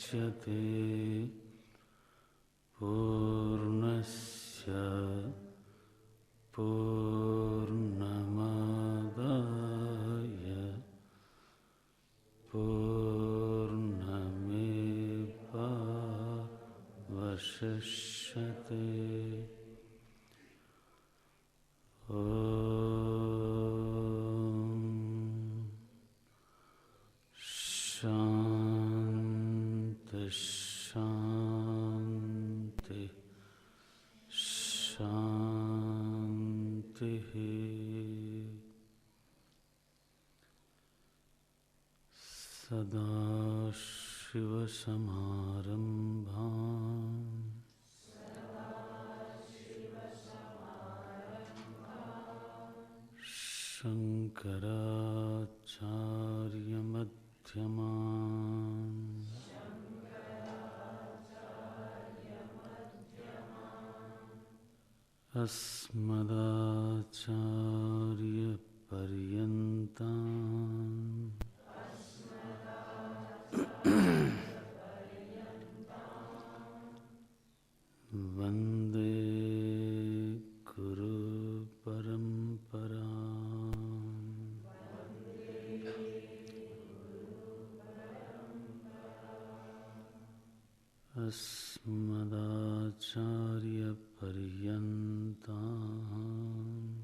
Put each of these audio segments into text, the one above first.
मुच्यते पूर्णस्य पूर्णमादाय पूर्णमेवावशिष्यते। शांति शांति शांति। सदाशिवसमारम्भाम् शङ्कराचार्यमध्यमाम् अस्मदाचार्यपर्यन्ताम् वन्दे गुरुपरम्पराम्। अस्मदाचार्यपर्यन्ताम्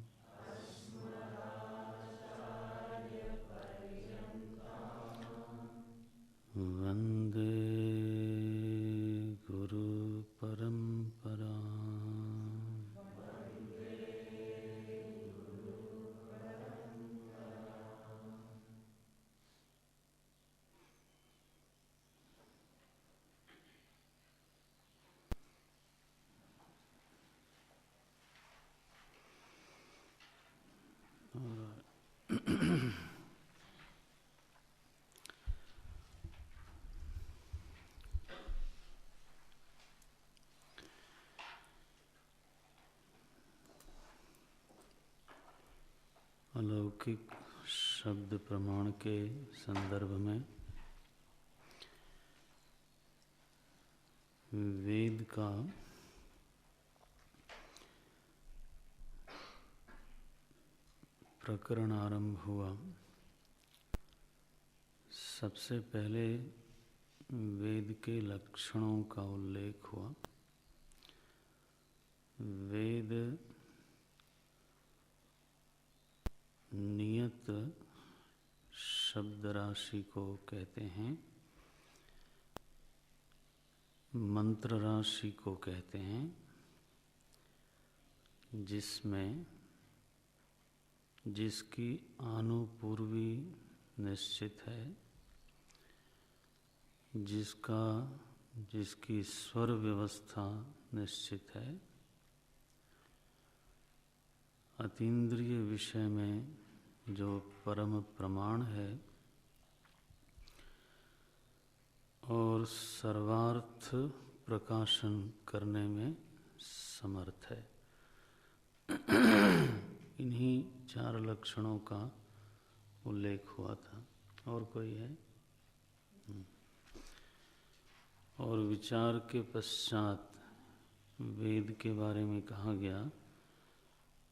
वन्दे गुरुपरम्पराम्। अलौकिक शब्द प्रमाण के संदर्भ में वेद का प्रकरण आरंभ हुआ। सबसे पहले वेद के लक्षणों का उल्लेख हुआ। वेद नियत शब्द राशि को कहते हैं, मंत्र राशि को कहते हैं, जिसमें जिसकी आनुपूर्वी निश्चित है, जिसकी स्वर व्यवस्था निश्चित है, अतीन्द्रिय विषय में जो परम प्रमाण है और सर्वार्थ प्रकाशन करने में समर्थ है। इन्हीं चार लक्षणों का उल्लेख हुआ था। और कोई है? और विचार के पश्चात वेद के बारे में कहा गया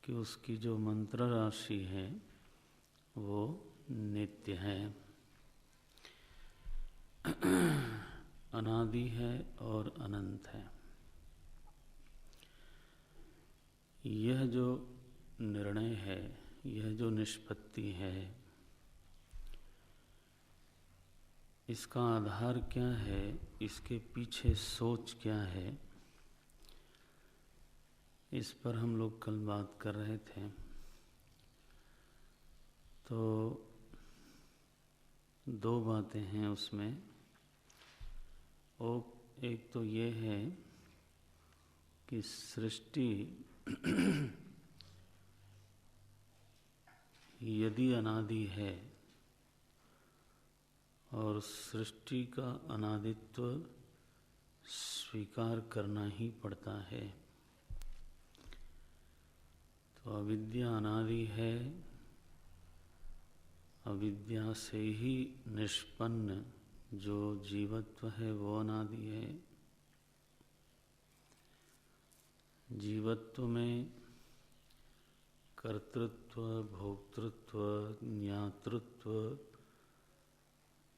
कि उसकी जो मंत्र राशि है वो नित्य है, अनादि है और अनंत है। यह जो निर्णय है, यह जो निष्पत्ति है, इसका आधार क्या है, इसके पीछे सोच क्या है, इस पर हम लोग कल बात कर रहे थे। तो दो बातें हैं उसमें। एक तो ये है कि सृष्टि यदि अनादि है और सृष्टि का अनादित्व स्वीकार करना ही पड़ता है, तो अविद्या अनादि है, अविद्या से ही निष्पन्न जो जीवत्व है वो अनादि है। जीवत्व में कर्तृत्व, भोक्तृत्व, ज्ञातृत्व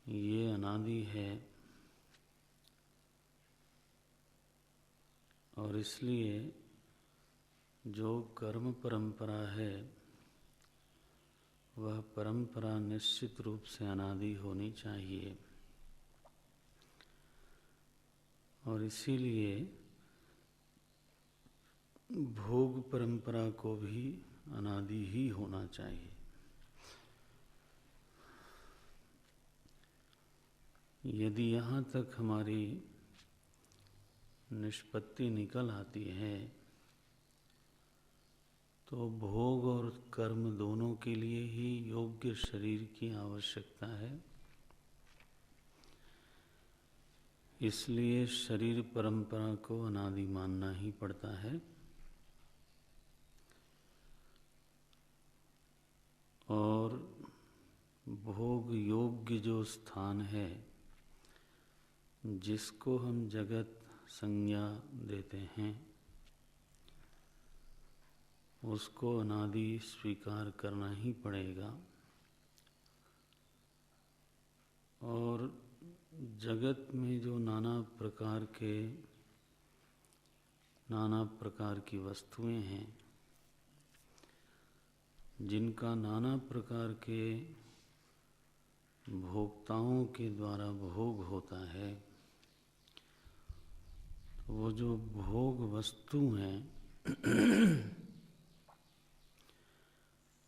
ये अनादि है, और इसलिए जो कर्म परंपरा है वह परंपरा निश्चित रूप से अनादि होनी चाहिए। और इसीलिए भोग परंपरा को भी अनादि ही होना चाहिए। यदि यहाँ तक हमारी निष्पत्ति निकल आती है तो भोग और कर्म दोनों के लिए ही योग्य शरीर की आवश्यकता है। इसलिए शरीर परंपरा को अनादि मानना ही पड़ता है। और भोग योग्य जो स्थान है, जिसको हम जगत संज्ञा देते हैं, उसको अनादि स्वीकार करना ही पड़ेगा। और जगत में जो नाना प्रकार की वस्तुएं हैं, जिनका नाना प्रकार के भोक्ताओं के द्वारा भोग होता है, वो जो भोग वस्तु हैं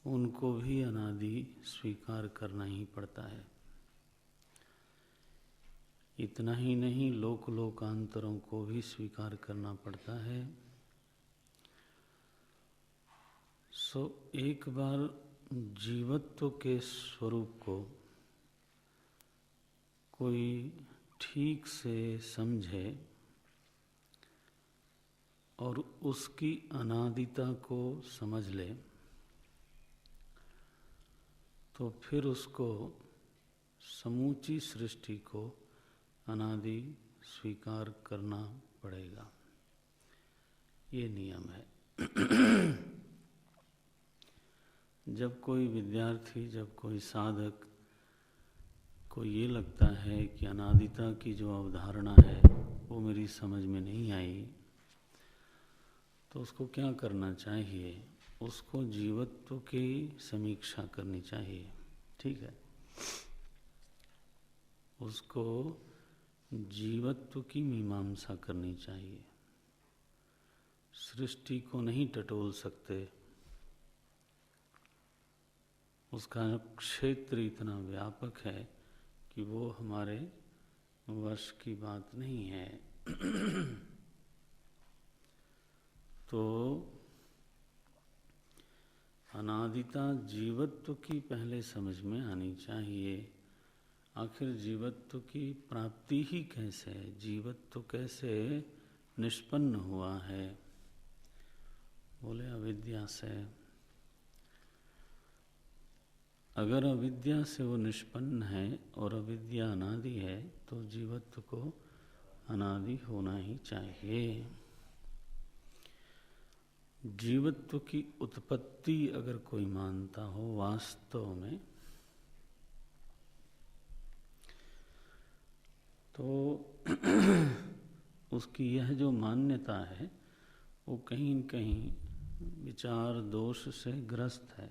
उनको भी अनादि स्वीकार करना ही पड़ता है। इतना ही नहीं, लोकांतरों को भी स्वीकार करना पड़ता है। एक बार जीवत्व के स्वरूप को कोई ठीक से समझे और उसकी अनादिता को समझ ले, तो फिर उसको समूची सृष्टि को अनादि स्वीकार करना पड़ेगा। ये नियम है। जब कोई विद्यार्थी, जब कोई साधक को ये लगता है कि अनादिता की जो अवधारणा है वो मेरी समझ में नहीं आई, तो उसको क्या करना चाहिए? उसको जीवत्व की समीक्षा करनी चाहिए। ठीक है, उसको जीवत्व की मीमांसा करनी चाहिए। सृष्टि को नहीं टटोल सकते, उसका क्षेत्र इतना व्यापक है कि वो हमारे वश की बात नहीं है। तो अनादिता जीवत्व की पहले समझ में आनी चाहिए। आखिर जीवत्व की प्राप्ति ही कैसे है, जीवत्व कैसे निष्पन्न हुआ है? बोले अविद्या से। अगर अविद्या से वो निष्पन्न है और अविद्या अनादि है, तो जीवत्व को अनादि होना ही चाहिए। जीवत्व की उत्पत्ति अगर कोई मानता हो वास्तव में, तो उसकी यह जो मान्यता है वो कहीं न कहीं विचार दोष से ग्रस्त है।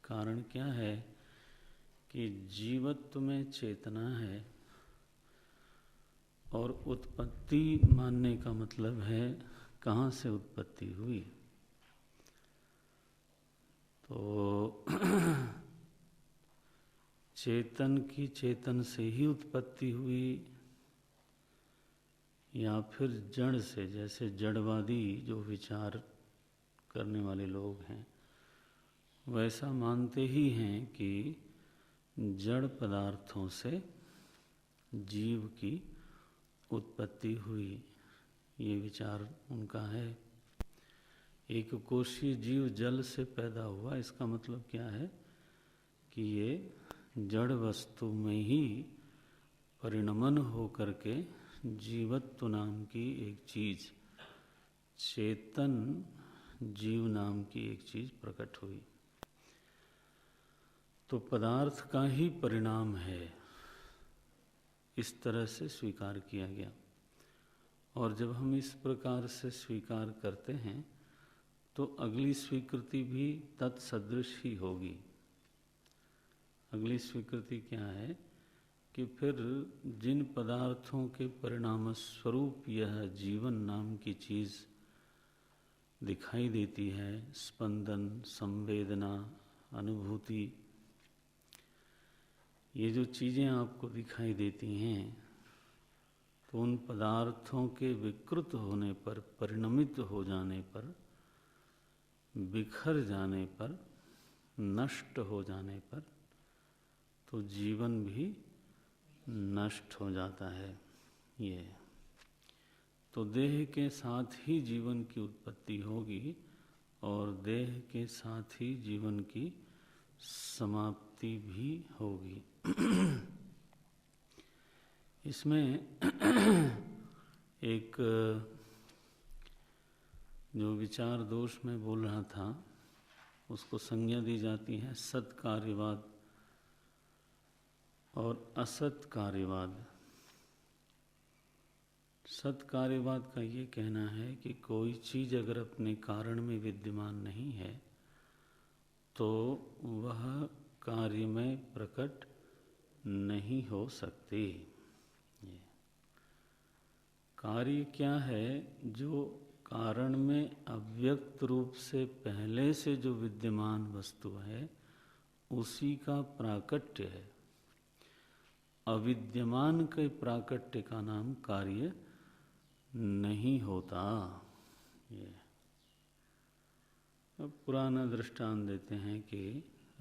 कारण क्या है कि जीवत्व में चेतना है, और उत्पत्ति मानने का मतलब है कहाँ से उत्पत्ति हुई। तो चेतन की चेतन से ही उत्पत्ति हुई, या फिर जड़ से, जैसे जड़वादी जो विचार करने वाले लोग हैं वैसा मानते ही हैं कि जड़ पदार्थों से जीव की उत्पत्ति हुई। ये विचार उनका है। एक कोशीय जीव जल से पैदा हुआ, इसका मतलब क्या है कि ये जड़ वस्तु में ही परिणमन हो करके जीवत्व नाम की एक चीज़, चेतन जीव नाम की एक चीज़ प्रकट हुई। तो पदार्थ का ही परिणाम है, इस तरह से स्वीकार किया गया। और जब हम इस प्रकार से स्वीकार करते हैं तो अगली स्वीकृति भी तत्सदृश ही होगी। अगली स्वीकृति क्या है कि फिर जिन पदार्थों के परिणाम स्वरूप यह जीवन नाम की चीज़ दिखाई देती है, स्पंदन, संवेदना, अनुभूति, ये जो चीज़ें आपको दिखाई देती हैं, तो उन पदार्थों के विकृत होने पर, परिणमित हो जाने पर, बिखर जाने पर, नष्ट हो जाने पर, तो जीवन भी नष्ट हो जाता है। ये तो देह के साथ ही जीवन की उत्पत्ति होगी और देह के साथ ही जीवन की समाप्ति भी होगी। इसमें एक जो विचार दोष में बोल रहा था, उसको संज्ञा दी जाती है सत कार्यवाद और असत कार्यवाद। सत कार्यवाद का ये कहना है कि कोई चीज़ अगर अपने कारण में विद्यमान नहीं है तो वह कार्य में प्रकट नहीं हो सकती। कार्य क्या है? जो कारण में अव्यक्त रूप से पहले से जो विद्यमान वस्तु है उसी का प्राकट्य है। अविद्यमान के प्राकट्य का नाम कार्य नहीं होता। ये अब पुराना दृष्टांत देते हैं कि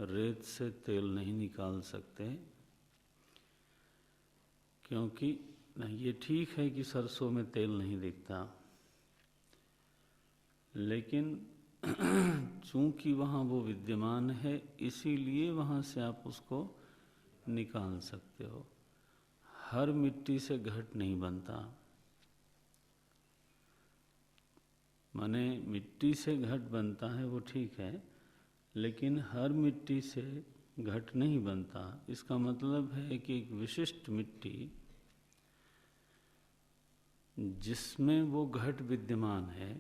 रेत से तेल नहीं निकाल सकते, क्योंकि ये ठीक है कि सरसों में तेल नहीं दिखता, लेकिन चूंकि वहाँ वो विद्यमान है इसीलिए वहाँ से आप उसको निकाल सकते हो। हर मिट्टी से घट नहीं बनता, माने मिट्टी से घट बनता है वो ठीक है, लेकिन हर मिट्टी से घट नहीं बनता। इसका मतलब है कि एक विशिष्ट मिट्टी जिसमें वो घट विद्यमान है,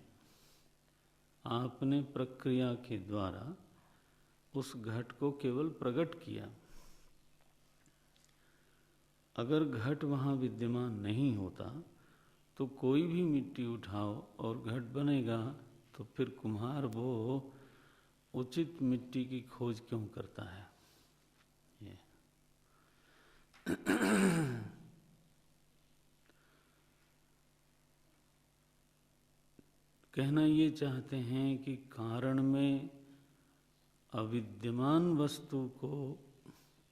आपने प्रक्रिया के द्वारा उस घट को केवल प्रकट किया। अगर घट वहाँ विद्यमान नहीं होता तो कोई भी मिट्टी उठाओ और घट बनेगा, तो फिर कुम्हार वो उचित मिट्टी की खोज क्यों करता है? ये कहना ये चाहते हैं कि कारण में अविद्यमान वस्तु को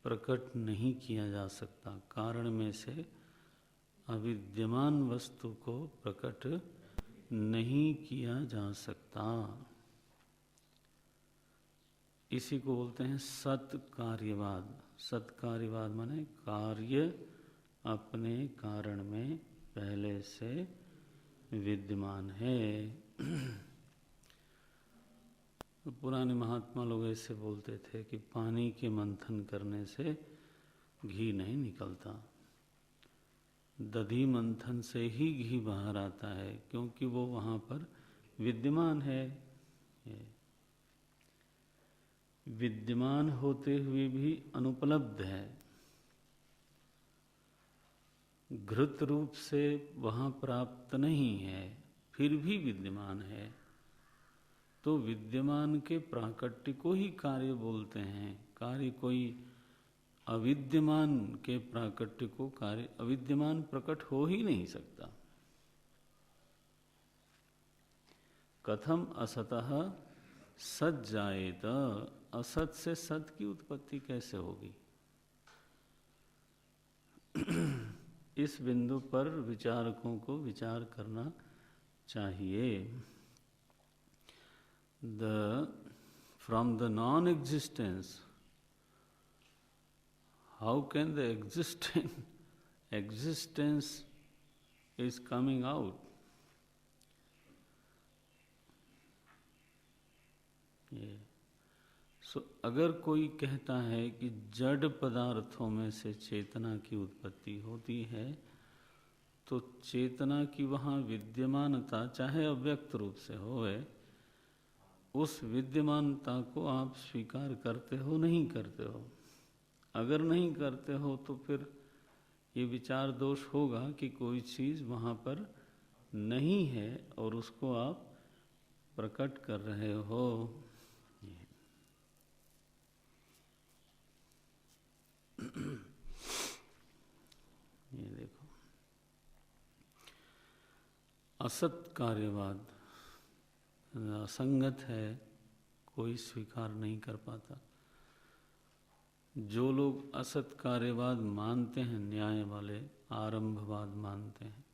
प्रकट नहीं किया जा सकता, कारण में से अविद्यमान वस्तु को प्रकट नहीं किया जा सकता। इसी को बोलते हैं सत कार्यवाद। सत कार्यवाद माने कार्य अपने कारण में पहले से विद्यमान है। पुराने महात्मा लोग ऐसे बोलते थे कि पानी के मंथन करने से घी नहीं निकलता, दधी मंथन से ही घी बाहर आता है, क्योंकि वो वहाँ पर विद्यमान है। विद्यमान होते हुए भी अनुपलब्ध है, घृत रूप से वहाँ प्राप्त नहीं है, फिर भी विद्यमान है। तो विद्यमान के प्राकट्य को ही कार्य बोलते हैं। कार्य कोई अविद्यमान के प्राकट्य को कार्य, अविद्यमान प्रकट हो ही नहीं सकता। कथम असतः सत जायेत, असत से सत की उत्पत्ति कैसे होगी? इस बिंदु पर विचारकों को विचार करना चाहिए। From the non-existence, how can the existing existence is coming out. ये अगर कोई कहता है कि जड़ पदार्थों में से चेतना की उत्पत्ति होती है, तो चेतना की वहाँ विद्यमानता चाहे अव्यक्त रूप से होवे, उस विद्यमानता को आप स्वीकार करते हो नहीं करते हो? अगर नहीं करते हो तो फिर ये विचार दोष होगा कि कोई चीज़ वहाँ पर नहीं है और उसको आप प्रकट कर रहे हो। ये देखो, असत कार्यवाद असंगत है, कोई स्वीकार नहीं कर पाता। जो लोग असत कार्यवाद मानते हैं, न्याय वाले आरंभवाद मानते हैं,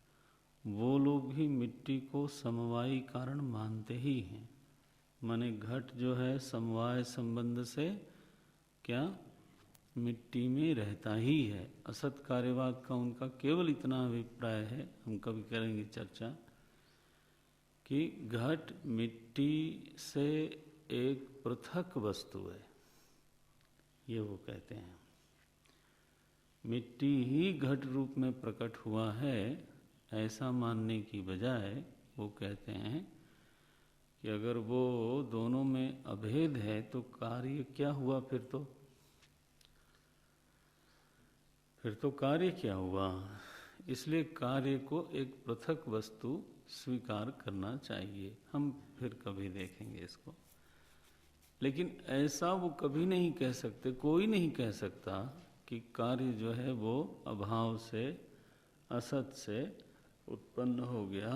वो लोग भी मिट्टी को समवायी कारण मानते ही हैं। माने घट जो है समवाय संबंध से क्या मिट्टी में रहता ही है। असत कार्यवाद का उनका केवल इतना अभिप्राय है, हम कभी करेंगे चर्चा, कि घट मिट्टी से एक पृथक वस्तु है, ये वो कहते हैं। मिट्टी ही घट रूप में प्रकट हुआ है, ऐसा मानने की बजाय वो कहते हैं कि अगर वो दोनों में अभेद है तो कार्य क्या हुआ? फिर तो कार्य क्या हुआ? इसलिए कार्य को एक पृथक वस्तु स्वीकार करना चाहिए। हम फिर कभी देखेंगे इसको, लेकिन ऐसा वो कभी नहीं कह सकते, कोई नहीं कह सकता कि कार्य जो है वो अभाव से, असत से उत्पन्न हो गया।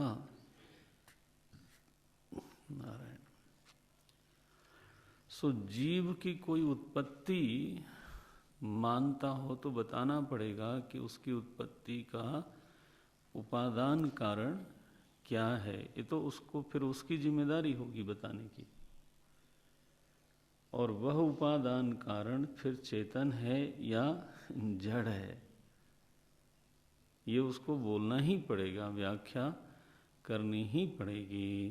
नारायण। सो जीव की कोई उत्पत्ति मानता हो तो बताना पड़ेगा कि उसकी उत्पत्ति का उपादान कारण क्या है। ये तो उसको फिर उसकी जिम्मेदारी होगी बताने की, और वह उपादान कारण फिर चेतन है या जड़ है, ये उसको बोलना ही पड़ेगा, व्याख्या करनी ही पड़ेगी।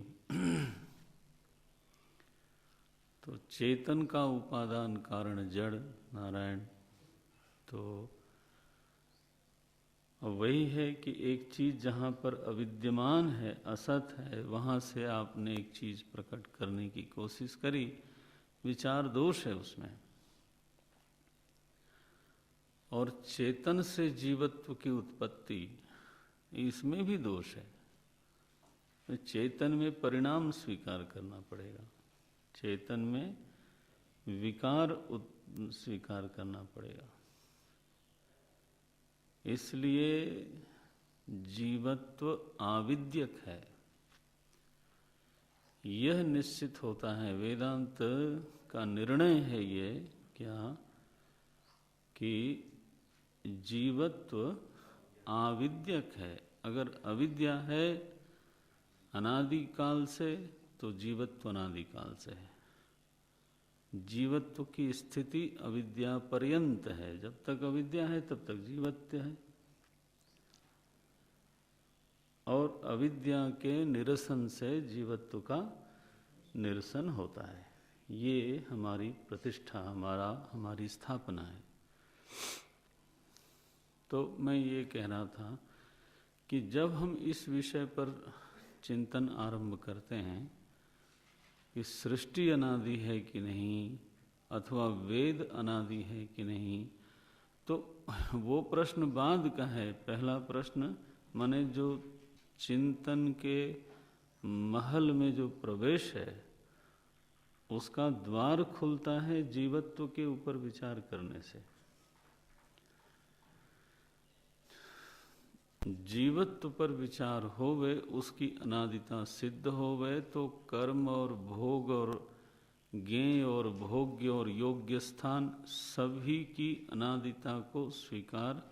तो चेतन का उपादान कारण जड़, नारायण। तो वही है कि एक चीज जहाँ पर अविद्यमान है, असत है, वहाँ से आपने एक चीज प्रकट करने की कोशिश करी, विचार दोष है उसमें। और चेतन से जीवत्व की उत्पत्ति, इसमें भी दोष है। चेतन में परिणाम स्वीकार करना पड़ेगा, चेतन में विकार स्वीकार करना पड़ेगा। इसलिए जीवत्व आविद्यक है, यह निश्चित होता है। वेदांत का निर्णय है ये क्या, कि जीवत्व आविद्यक है। अगर अविद्या है अनादिकाल से, तो जीवत्व अनादिकाल से है। जीवत्व की स्थिति अविद्या पर्यंत है, जब तक अविद्या है तब तक जीवत्व है। और अविद्या के निरसन से जीवत्व का निरसन होता है। ये हमारी प्रतिष्ठा, हमारी स्थापना है। तो मैं ये कह रहा था कि जब हम इस विषय पर चिंतन आरंभ करते हैं कि सृष्टि अनादि है कि नहीं, अथवा वेद अनादि है कि नहीं, तो वो प्रश्न बाद का है। पहला प्रश्न माने जो चिंतन के महल में जो प्रवेश है, उसका द्वार खुलता है जीवत्व के ऊपर विचार करने से। जीवत्व पर विचार होवे, उसकी अनादिता सिद्ध होवे, तो कर्म और भोग और ज्ञेय और भोग्य और योग्य स्थान सभी की अनादिता को स्वीकार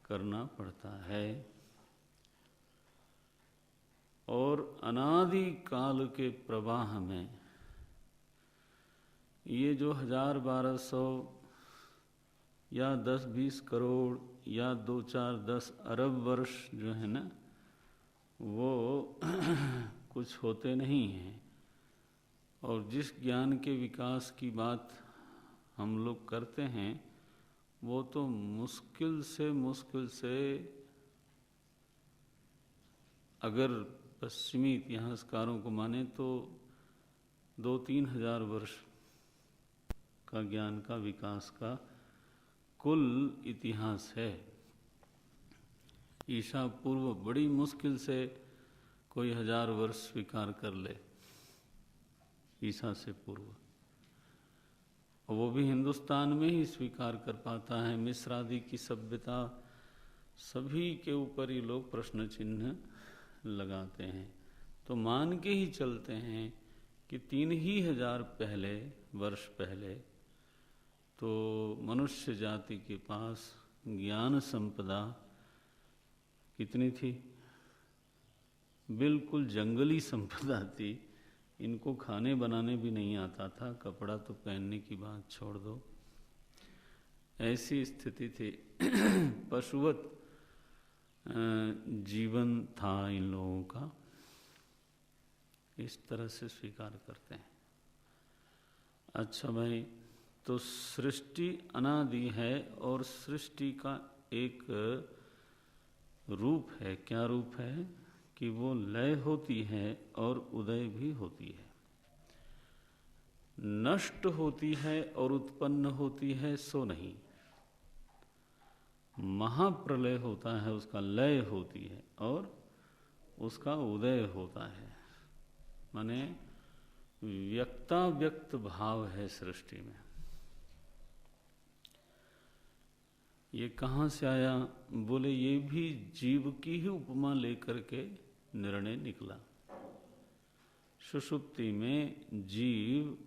करना पड़ता है। और अनादि काल के प्रवाह में ये जो 1000-1200 या 10-20 करोड़ या 2-4-10 अरब वर्ष जो है ना वो कुछ होते नहीं हैं। और जिस ज्ञान के विकास की बात हम लोग करते हैं वो तो मुश्किल से अगर पश्चिमी इतिहासकारों को माने तो 2-3 हजार वर्ष का ज्ञान का विकास का कुल इतिहास है। ईसा पूर्व बड़ी मुश्किल से कोई 1000 वर्ष स्वीकार कर ले, ईसा से पूर्व, वो भी हिंदुस्तान में ही स्वीकार कर पाता है। मिस्र आदि की सभ्यता सभी के ऊपर ही लोग प्रश्न चिन्ह लगाते हैं। तो मान के ही चलते हैं कि 3000 वर्ष पहले तो मनुष्य जाति के पास ज्ञान संपदा कितनी थी? बिल्कुल जंगली संपदा थी। इनको खाने बनाने भी नहीं आता था, कपड़ा तो पहनने की बात छोड़ दो, ऐसी स्थिति थी। पशुवत जीवन था इन लोगों का, इस तरह से स्वीकार करते हैं। अच्छा भाई, तो सृष्टि अनादि है और सृष्टि का एक रूप है। क्या रूप है? कि वो लय होती है और उदय भी होती है, नष्ट होती है और उत्पन्न होती है, सो नहीं। महाप्रलय होता है, उसका लय होती है और उसका उदय होता है। माने व्यक्ताव्यक्त भाव है सृष्टि में। ये कहाँ से आया? बोले ये भी जीव की ही उपमा लेकर के निर्णय निकला। सुषुप्ति में जीव,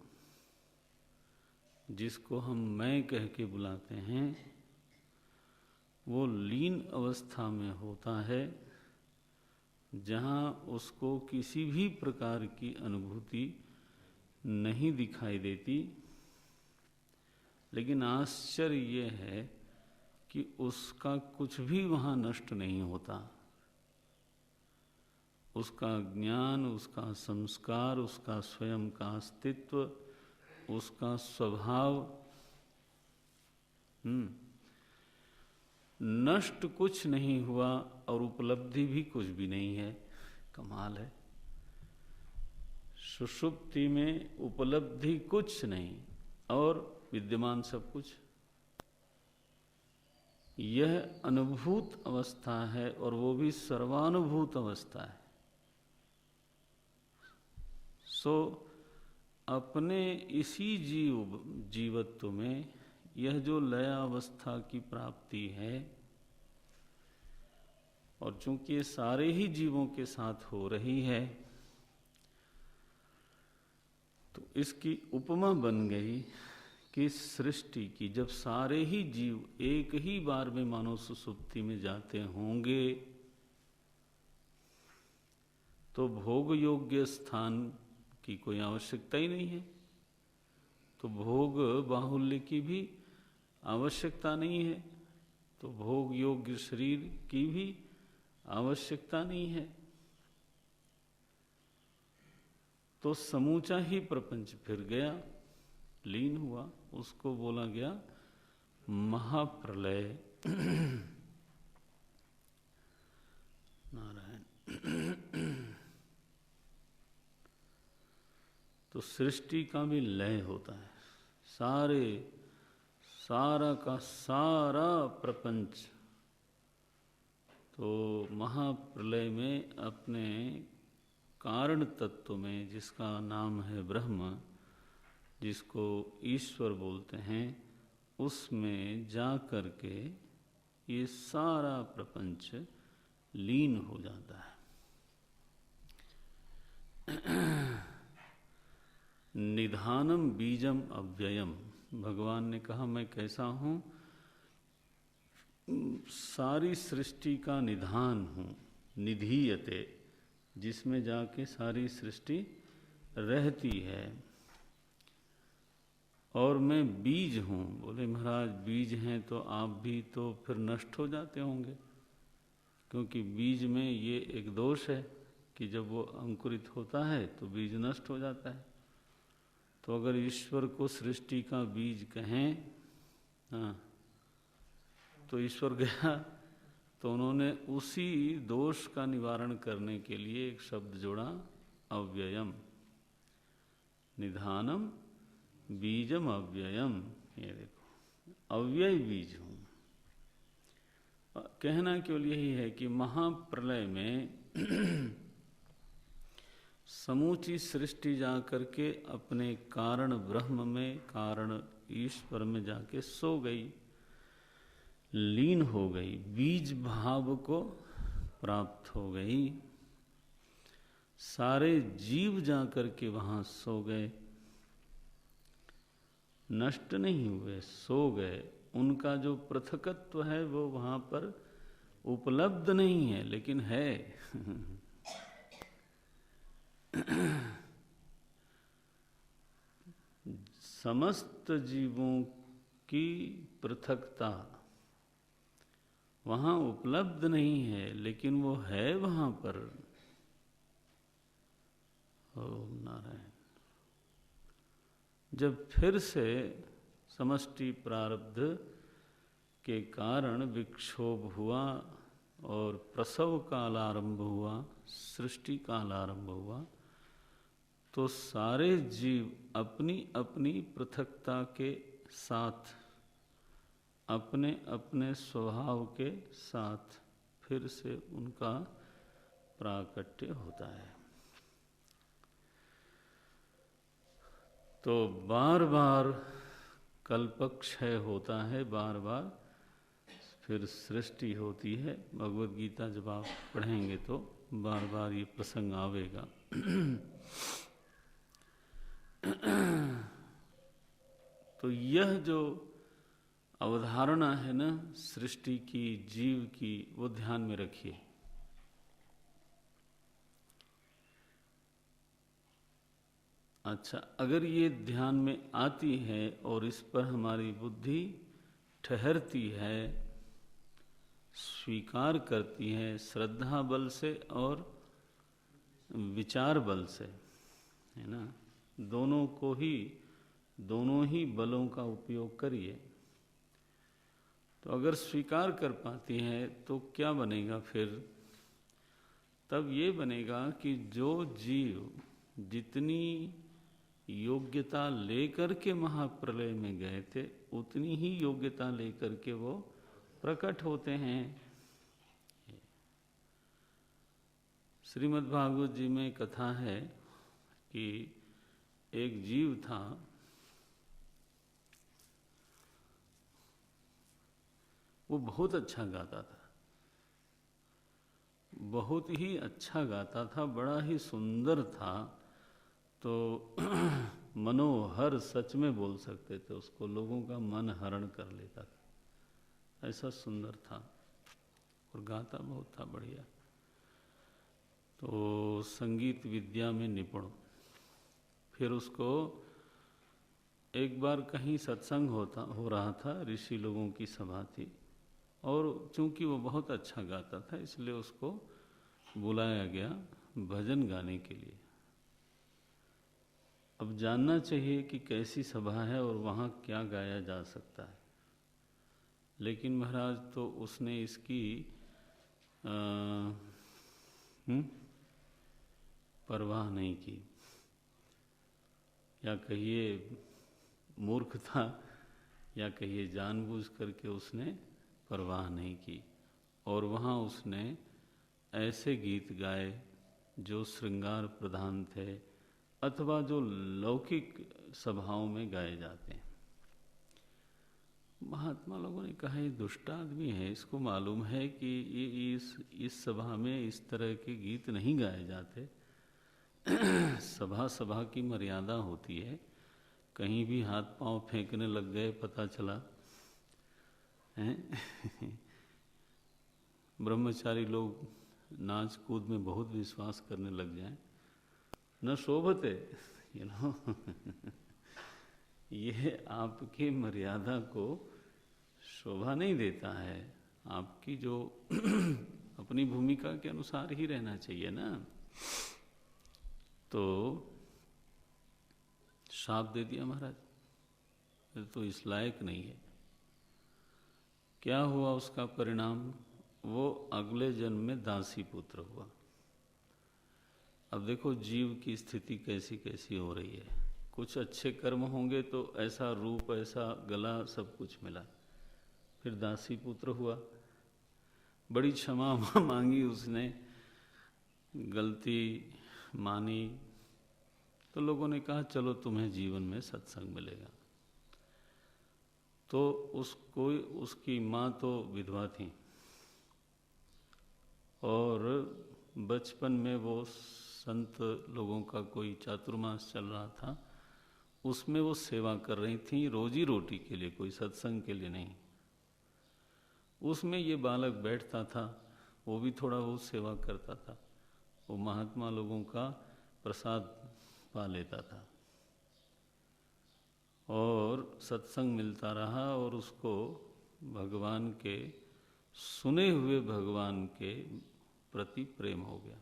जिसको हम मैं कह के बुलाते हैं, वो लीन अवस्था में होता है, जहाँ उसको किसी भी प्रकार की अनुभूति नहीं दिखाई देती। लेकिन आश्चर्य ये है कि उसका कुछ भी वहाँ नष्ट नहीं होता। उसका ज्ञान, उसका संस्कार, उसका स्वयं का अस्तित्व, उसका स्वभाव नष्ट कुछ नहीं हुआ और उपलब्धि भी कुछ भी नहीं है। कमाल है। सुषुप्ति में उपलब्धि कुछ नहीं और विद्यमान सब कुछ। यह अनुभूत अवस्था है और वो भी सर्वानुभूत अवस्था है। सो अपने इसी जीवत्व में यह जो लयावस्था की प्राप्ति है, और चूंकि ये सारे ही जीवों के साथ हो रही है, तो इसकी उपमा बन गई कि सृष्टि की जब सारे ही जीव एक ही बार में मानो सुसुप्ति में जाते होंगे, तो भोग योग्य स्थान की कोई आवश्यकता ही नहीं है। तो भोग बाहुल्य की भी आवश्यकता नहीं है, तो भोग योग्य शरीर की भी आवश्यकता नहीं है। तो समूचा ही प्रपंच फिर गया, लीन हुआ। उसको बोला गया महाप्रलय। नारायण। तो सृष्टि का भी लय होता है। सारा का सारा प्रपंच तो महाप्रलय में अपने कारण तत्व में, जिसका नाम है ब्रह्म, जिसको ईश्वर बोलते हैं, उसमें जा कर के ये सारा प्रपंच लीन हो जाता है। निधानम बीजम अव्ययम। भगवान ने कहा मैं कैसा हूँ? सारी सृष्टि का निधान हूँ, निधीयते, जिसमें जाके सारी सृष्टि रहती है। और मैं बीज हूँ। बोले महाराज बीज हैं तो आप भी तो फिर नष्ट हो जाते होंगे, क्योंकि बीज में ये एक दोष है कि जब वो अंकुरित होता है तो बीज नष्ट हो जाता है। तो अगर ईश्वर को सृष्टि का बीज कहें, हाँ, तो ईश्वर गया तो उन्होंने उसी दोष का निवारण करने के लिए एक शब्द जोड़ा, अव्ययम। निधानम बीजम अव्ययम। ये देखो, अव्यय बीज हूँ। कहना केवल यही है कि महाप्रलय में समूची सृष्टि जाकर के अपने कारण ब्रह्म में, कारण ईश्वर में जाके सो गई, लीन हो गई, बीज भाव को प्राप्त हो गई। सारे जीव जाकर के वहाँ सो गए, नष्ट नहीं हुए, सो गए। उनका जो पृथकत्व है वो वहाँ पर उपलब्ध नहीं है, लेकिन है। समस्त जीवों की पृथकता वहाँ उपलब्ध नहीं है, लेकिन वो है वहाँ पर। ओम नारायण। जब फिर से समष्टि प्रारब्ध के कारण विक्षोभ हुआ और प्रसव काल आरंभ हुआ, सृष्टि काल आरंभ हुआ, तो सारे जीव अपनी अपनी पृथकता के साथ, अपने अपने स्वभाव के साथ फिर से उनका प्राकट्य होता है। तो बार बार कल्पक्षय होता है, बार बार फिर सृष्टि होती है। भगवद गीता जब आप पढ़ेंगे तो बार बार ये प्रसंग आवेगा। तो यह जो अवधारणा है ना सृष्टि की, जीव की, वो ध्यान में रखिए। अच्छा, अगर ये ध्यान में आती है और इस पर हमारी बुद्धि ठहरती है, स्वीकार करती है श्रद्धा बल से और विचार बल से, है ना, दोनों ही बलों का उपयोग करिए। तो अगर स्वीकार कर पाती है तो क्या बनेगा फिर? तब ये बनेगा कि जो जीव जितनी योग्यता लेकर के महाप्रलय में गए थे, उतनी ही योग्यता लेकर के वो प्रकट होते हैं। श्रीमद् भागवत जी में कथा है कि एक जीव था, वो बहुत अच्छा गाता था, बहुत ही अच्छा गाता था, बड़ा ही सुंदर था। तो मनोहर सच में बोल सकते थे उसको, लोगों का मन हरण कर लेता था, ऐसा सुंदर था और गाता बहुत था, बढ़िया। तो संगीत विद्या में निपुण। फिर उसको एक बार कहीं सत्संग हो रहा था, ऋषि लोगों की सभा थी, और चूंकि वो बहुत अच्छा गाता था इसलिए उसको बुलाया गया भजन गाने के लिए। अब जानना चाहिए कि कैसी सभा है और वहाँ क्या गाया जा सकता है, लेकिन महाराज तो उसने इसकी परवाह नहीं की, या कहिए मूर्ख था, या कहिए जानबूझ करके उसने परवाह नहीं की। और वहाँ उसने ऐसे गीत गाए जो श्रृंगार प्रधान थे, अथवा जो लौकिक सभाओं में गाए जाते हैं। महात्मा लोगों ने कहा ये दुष्ट आदमी है, इसको मालूम है कि ये इस सभा में इस तरह के गीत नहीं गाए जाते। सभा की मर्यादा होती है, कहीं भी हाथ पांव फेंकने लग गए पता चला हैं। ब्रह्मचारी लोग नाच कूद में बहुत विश्वास करने लग जाएं, न शोभते, ये आपकी मर्यादा को शोभा नहीं देता है। आपकी जो अपनी भूमिका के अनुसार ही रहना चाहिए ना। तो श्राप दे दिया महाराज, तो इस लायक नहीं है। क्या हुआ उसका परिणाम? वो अगले जन्म में दासी पुत्र हुआ। अब देखो जीव की स्थिति कैसी कैसी हो रही है। कुछ अच्छे कर्म होंगे तो ऐसा रूप, ऐसा गला, सब कुछ मिला। फिर दासी पुत्र हुआ, बड़ी क्षमा मांगी उसने, गलती मानी, तो लोगों ने कहा चलो तुम्हें जीवन में सत्संग मिलेगा। तो उसको, उसकी माँ तो विधवा थी और बचपन में वो संत लोगों का कोई चातुर्मास चल रहा था, उसमें वो सेवा कर रही थी रोजी रोटी के लिए, कोई सत्संग के लिए नहीं। उसमें ये बालक बैठता था, वो भी थोड़ा बहुत सेवा करता था, वो महात्मा लोगों का प्रसाद पा लेता था और सत्संग मिलता रहा और उसको भगवान के, सुने हुए भगवान के प्रति प्रेम हो गया।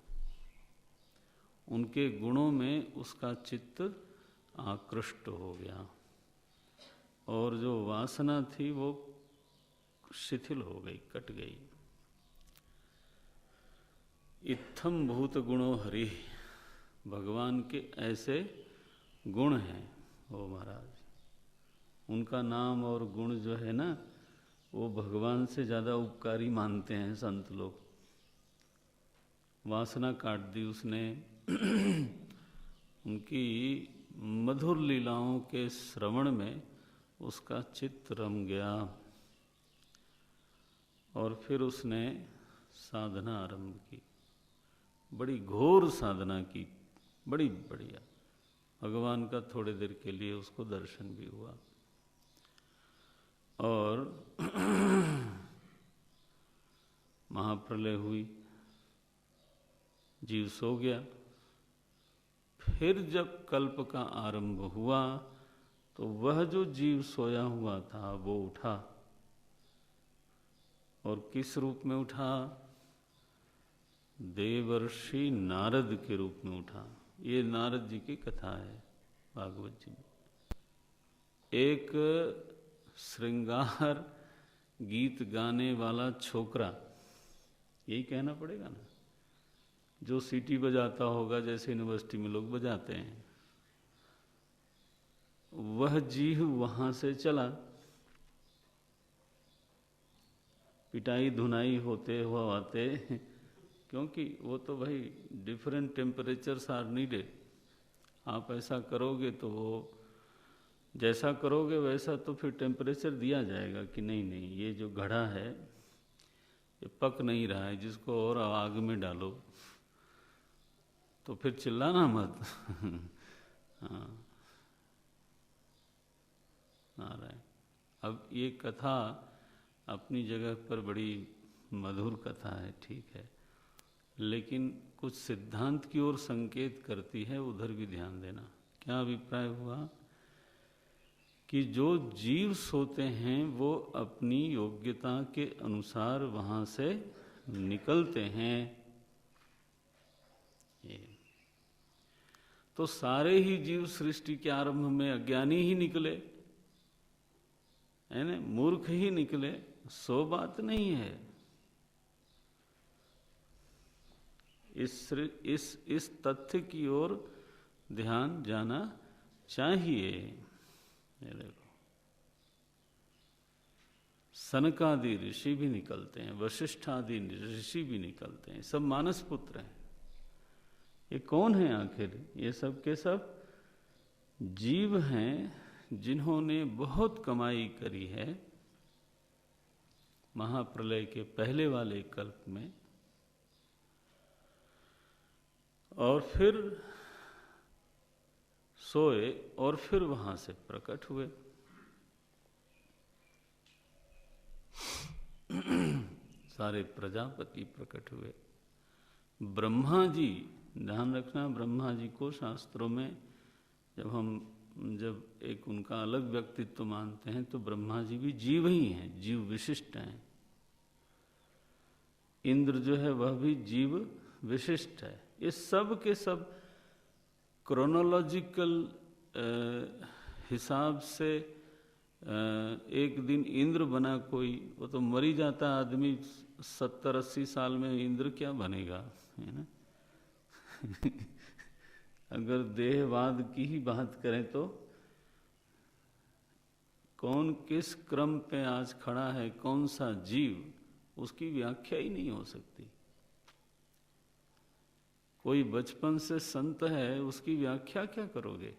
उनके गुणों में उसका चित्त आकृष्ट हो गया और जो वासना थी वो शिथिल हो गई, कट गई। इत्थम भूत गुणो हरि, भगवान के ऐसे गुण हैं वो महाराज। उनका नाम और गुण जो है ना, वो भगवान से ज़्यादा उपकारी मानते हैं संत लोग। वासना काट दी उसने, उनकी मधुर लीलाओं के श्रवण में उसका चित्त रम गया और फिर उसने साधना आरंभ की, बड़ी घोर साधना की, बड़ी बढ़िया। भगवान का थोड़े देर के लिए उसको दर्शन भी हुआ और महाप्रलय हुई, जीव सो गया। फिर जब कल्प का आरंभ हुआ तो वह जो जीव सोया हुआ था वो उठा, और किस रूप में उठा? देवर्षि नारद के रूप में उठा। ये नारद जी की कथा है भागवत जी में। एक श्रृंगार गीत गाने वाला छोकरा, यही कहना पड़ेगा ना, जो सीटी बजाता होगा जैसे यूनिवर्सिटी में लोग बजाते हैं, वह जीव वहां से चला। पिटाई धुनाई होते हुआ आते, क्योंकि वो तो भाई डिफरेंट टेम्परेचर्स आर नीडेड। आप ऐसा करोगे तो वो जैसा करोगे वैसा तो फिर टेम्परेचर दिया जाएगा कि नहीं नहीं ये जो घड़ा है ये पक नहीं रहा है, जिसको और आग में डालो। तो फिर चिल्लाना मत। हाँ, नारायण। अब ये कथा अपनी जगह पर बड़ी मधुर कथा है, ठीक है, लेकिन कुछ सिद्धांत की ओर संकेत करती है, उधर भी ध्यान देना। क्या अभिप्राय हुआ कि जो जीव सोते हैं वो अपनी योग्यता के अनुसार वहां से निकलते हैं। ये तो सारे ही जीव सृष्टि के आरंभ में अज्ञानी ही निकले, है ना, मूर्ख ही निकले, सो बात नहीं है। इस तथ्य की ओर ध्यान जाना चाहिए। ये देखो, सनकादि ऋषि भी निकलते हैं, वशिष्ठ आदि ऋषि भी निकलते हैं, सब मानस पुत्र हैं। ये कौन है आखिर? ये सब के सब जीव हैं जिन्होंने बहुत कमाई करी है महाप्रलय के पहले वाले कल्प में, और फिर सोए और फिर वहां से प्रकट हुए। सारे प्रजापति प्रकट हुए। ब्रह्मा जी, ध्यान रखना, ब्रह्मा जी को शास्त्रों में जब हम जब एक उनका अलग व्यक्तित्व मानते हैं तो ब्रह्मा जी भी जीव ही हैं, जीव विशिष्ट हैं। इंद्र जो है वह भी जीव विशिष्ट है। ये सब के सब क्रोनोलॉजिकल हिसाब से एक दिन इंद्र बना कोई, वो तो मर ही जाता आदमी, 70-80 साल में इंद्र क्या बनेगा, है ना। अगर देहवाद की ही बात करें तो कौन किस क्रम पे आज खड़ा है, कौन सा जीव, उसकी व्याख्या ही नहीं हो सकती। कोई बचपन से संत है, उसकी व्याख्या क्या करोगे?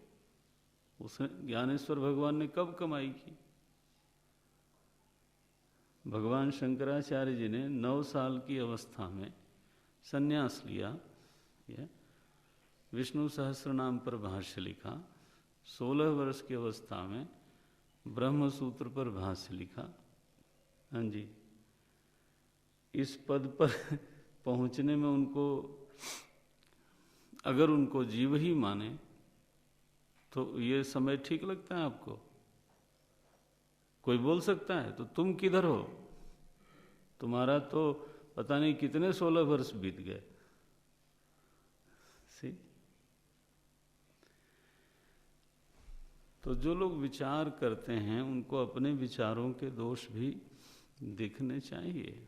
उसने, ज्ञानेश्वर भगवान ने कब कमाई की? भगवान शंकराचार्य जी ने 9 साल की अवस्था में संन्यास लिया, विष्णु सहस्त्र नाम पर भाष्य लिखा। 16 वर्ष की अवस्था में ब्रह्म सूत्र पर भाष्य लिखा। हाँ जी, इस पद पर पहुंचने में उनको, अगर उनको जीव ही माने तो ये समय ठीक लगता है आपको? कोई बोल सकता है तो तुम किधर हो, तुम्हारा तो पता नहीं कितने 16 वर्ष बीत गए। सी, तो जो लोग विचार करते हैं उनको अपने विचारों के दोष भी दिखने चाहिए।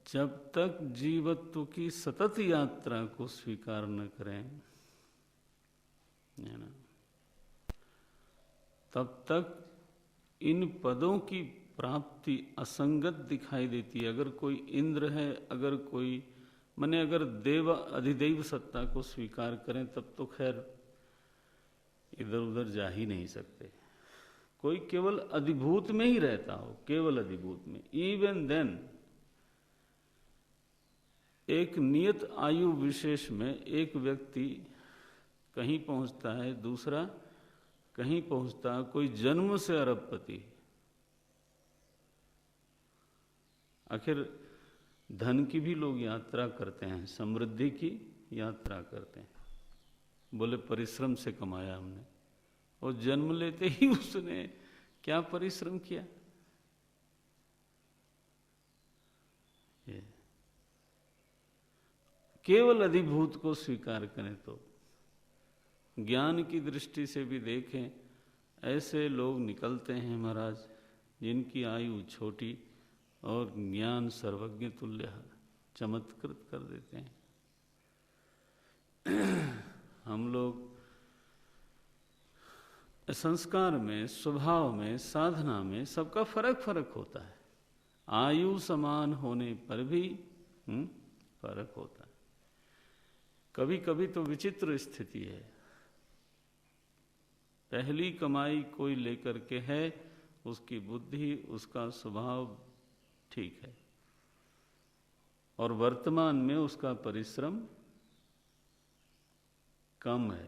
जब तक जीवत्व की सतत यात्रा को स्वीकार न करें, है ना, तब तक इन पदों की प्राप्ति असंगत दिखाई देती है। अगर कोई इंद्र है, अगर कोई माने अगर देव अधिदैव सत्ता को स्वीकार करें तब तो खैर इधर उधर जा ही नहीं सकते। कोई केवल अधिभूत में ही रहता हो, केवल अधिभूत में, इवन देन एक नियत आयु विशेष में एक व्यक्ति कहीं पहुंचता है, दूसरा कहीं पहुंचता है, कोई जन्म से अरबपति। आखिर धन की भी लोग यात्रा करते हैं, समृद्धि की यात्रा करते हैं, बोले परिश्रम से कमाया हमने, और जन्म लेते ही उसने क्या परिश्रम किया? ये केवल अधिभूत को स्वीकार करें तो ज्ञान की दृष्टि से भी देखें, ऐसे लोग निकलते हैं महाराज जिनकी आयु छोटी और ज्ञान सर्वज्ञ तुल्य चमत्कृत कर देते हैं। हम लोग संस्कार में, स्वभाव में, साधना में सबका फर्क होता है। आयु समान होने पर भी फर्क होता है। कभी कभी तो विचित्र स्थिति है, पहली कमाई कोई लेकर के है, उसकी बुद्धि, उसका स्वभाव ठीक है, और वर्तमान में उसका परिश्रम कम है।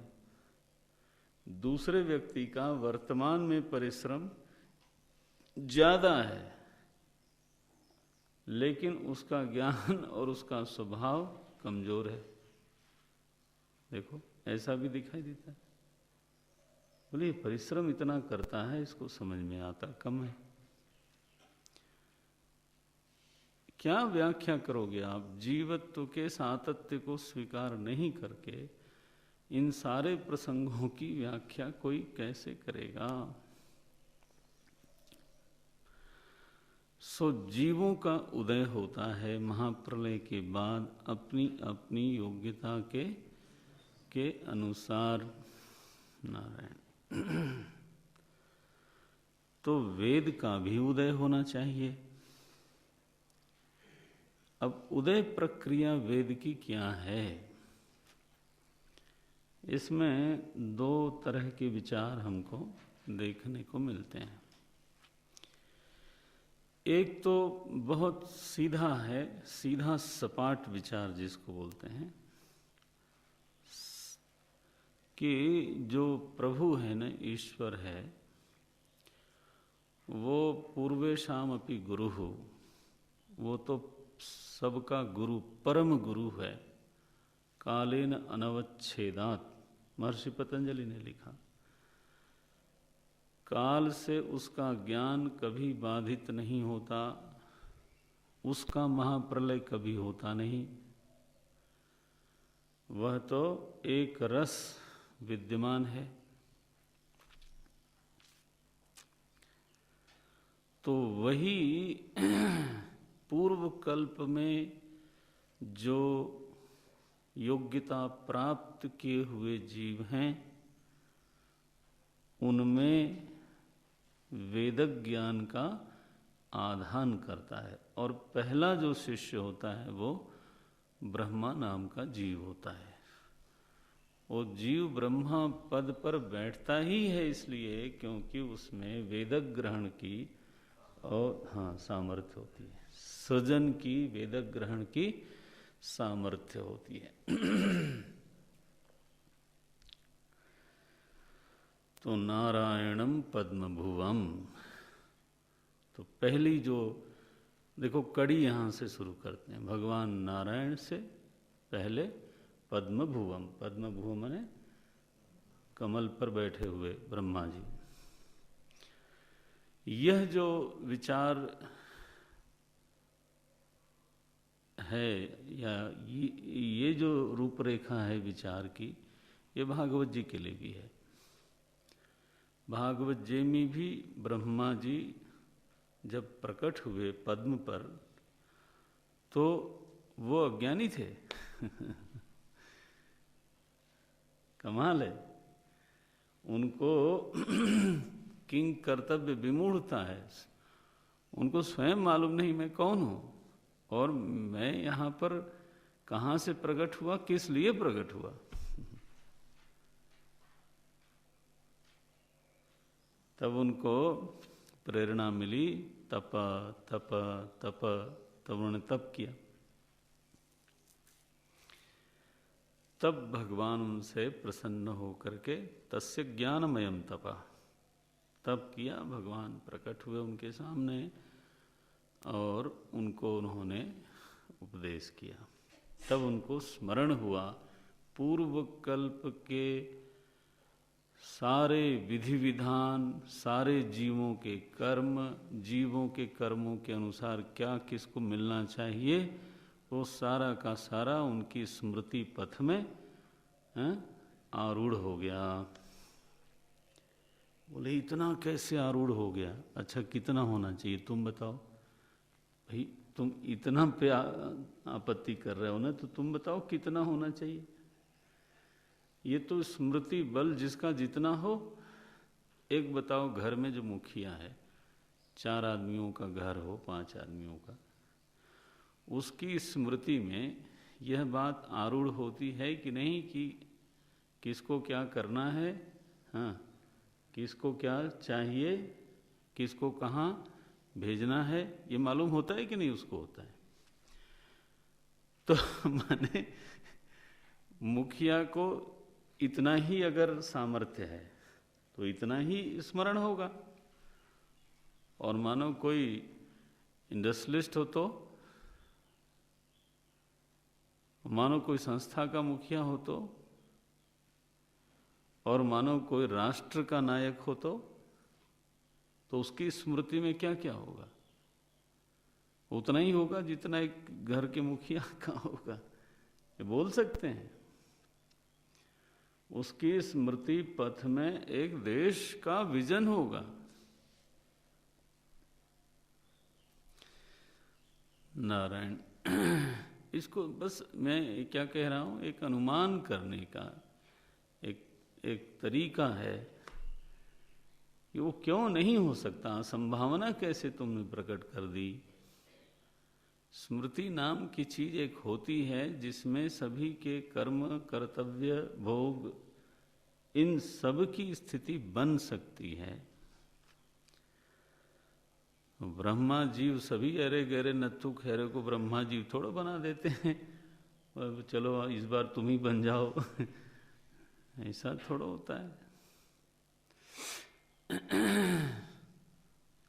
दूसरे व्यक्ति का वर्तमान में परिश्रम ज्यादा है, लेकिन उसका ज्ञान और उसका स्वभाव कमजोर है। देखो, ऐसा भी दिखाई देता है। बोलिए परिश्रम इतना करता है, इसको समझ में आता कम है। क्या व्याख्या करोगे आप? जीवत्व के सातत्य को स्वीकार नहीं करके इन सारे प्रसंगों की व्याख्या कोई कैसे करेगा? सो जीवों का उदय होता है महाप्रलय के बाद अपनी अपनी योग्यता के अनुसार। नारायण। तो वेद का भी उदय होना चाहिए। अब उदय प्रक्रिया वेद की क्या है? इसमें 2 तरह के विचार हमको देखने को मिलते हैं। एक तो बहुत सीधा है, सीधा सपाट विचार जिसको बोलते हैं कि जो प्रभु है न, ईश्वर है, वो पूर्वेशाम अपि गुरु हो, वो तो सबका गुरु, परम गुरु है। कालेन अनवच्छेदात, महर्षि पतंजलि ने लिखा। काल से उसका ज्ञान कभी बाधित नहीं होता, उसका महाप्रलय कभी होता नहीं। वह तो एक रस विद्यमान है। तो वही पूर्व कल्प में जो योग्यता प्राप्त किए हुए जीव हैं, उनमें वेदक ज्ञान का आधान करता है। और पहला जो शिष्य होता है वो ब्रह्मा नाम का जीव होता है। वो जीव ब्रह्मा पद पर बैठता ही है इसलिए क्योंकि उसमें वेदक ग्रहण की और सामर्थ्य होती है, सृजन की, वेदक ग्रहण की सामर्थ्य होती है। तो नारायणम पद्मभुवम, तो पहली जो देखो कड़ी यहाँ से शुरू करते हैं, भगवान नारायण से पहले पद्मभुवम। पद्मभुव माने कमल पर बैठे हुए ब्रह्मा जी। यह जो विचार है या ये जो रूपरेखा है विचार की, ये भागवत जी के लिए भी है। भागवत जी में भी ब्रह्मा जी जब प्रकट हुए पद्म पर तो वो अज्ञानी थे। कमाल है, उनको किंग कर्तव्य विमूढ़ता है। उनको स्वयं मालूम नहीं मैं कौन हूँ और मैं यहाँ पर कहाँ से प्रकट हुआ, किस लिए प्रकट हुआ। तब उनको प्रेरणा मिली, तप तप तप, तब उन्होंने तप किया। तब भगवान उनसे प्रसन्न होकर के तस्य ज्ञानमयम तपा, तब किया, भगवान प्रकट हुए उनके सामने और उनको उन्होंने उपदेश किया। तब उनको स्मरण हुआ पूर्व कल्प के सारे विधि विधान, सारे जीवों के कर्म, जीवों के कर्मों के अनुसार क्या किसको मिलना चाहिए, वो सारा का सारा उनकी स्मृति पथ में आरूढ़ हो गया। बोले इतना कैसे आरूढ़ हो गया? अच्छा कितना होना चाहिए तुम बताओ भाई, तुम इतना पे आपत्ति कर रहे हो ना, तो तुम बताओ कितना होना चाहिए। ये तो स्मृति बल जिसका जितना हो। एक बताओ, घर में जो मुखिया है, 4 आदमियों का घर हो, 5 आदमियों का, उसकी स्मृति में यह बात आरूढ़ होती है कि नहीं कि किसको क्या करना है, हाँ, किसको क्या चाहिए, किसको कहाँ भेजना है, ये मालूम होता है कि नहीं उसको होता है। तो माने मुखिया को इतना ही अगर सामर्थ्य है तो इतना ही स्मरण होगा। और मानो कोई इंडस्ट्रियलिस्ट हो तो, मानो कोई संस्था का मुखिया हो तो, और मानो कोई राष्ट्र का नायक हो तो उसकी स्मृति में क्या क्या होगा? उतना ही होगा जितना एक घर के मुखिया का होगा। ये बोल सकते हैं। उसकी स्मृति पथ में एक देश का विजन होगा। नारायण, इसको बस मैं क्या कह रहा हूं, एक अनुमान करने का एक तरीका है कि वो क्यों नहीं हो सकता, संभावना कैसे तुमने प्रकट कर दी। स्मृति नाम की चीज एक होती है जिसमें सभी के कर्म, कर्तव्य, भोग, इन सब की स्थिति बन सकती है। ब्रह्मा जीव सभी अरे गहरे नत्थु खैरे को ब्रह्मा जीव थोड़ा बना देते हैं, चलो इस बार तुम ही बन जाओ। ऐसा थोड़ा होता है।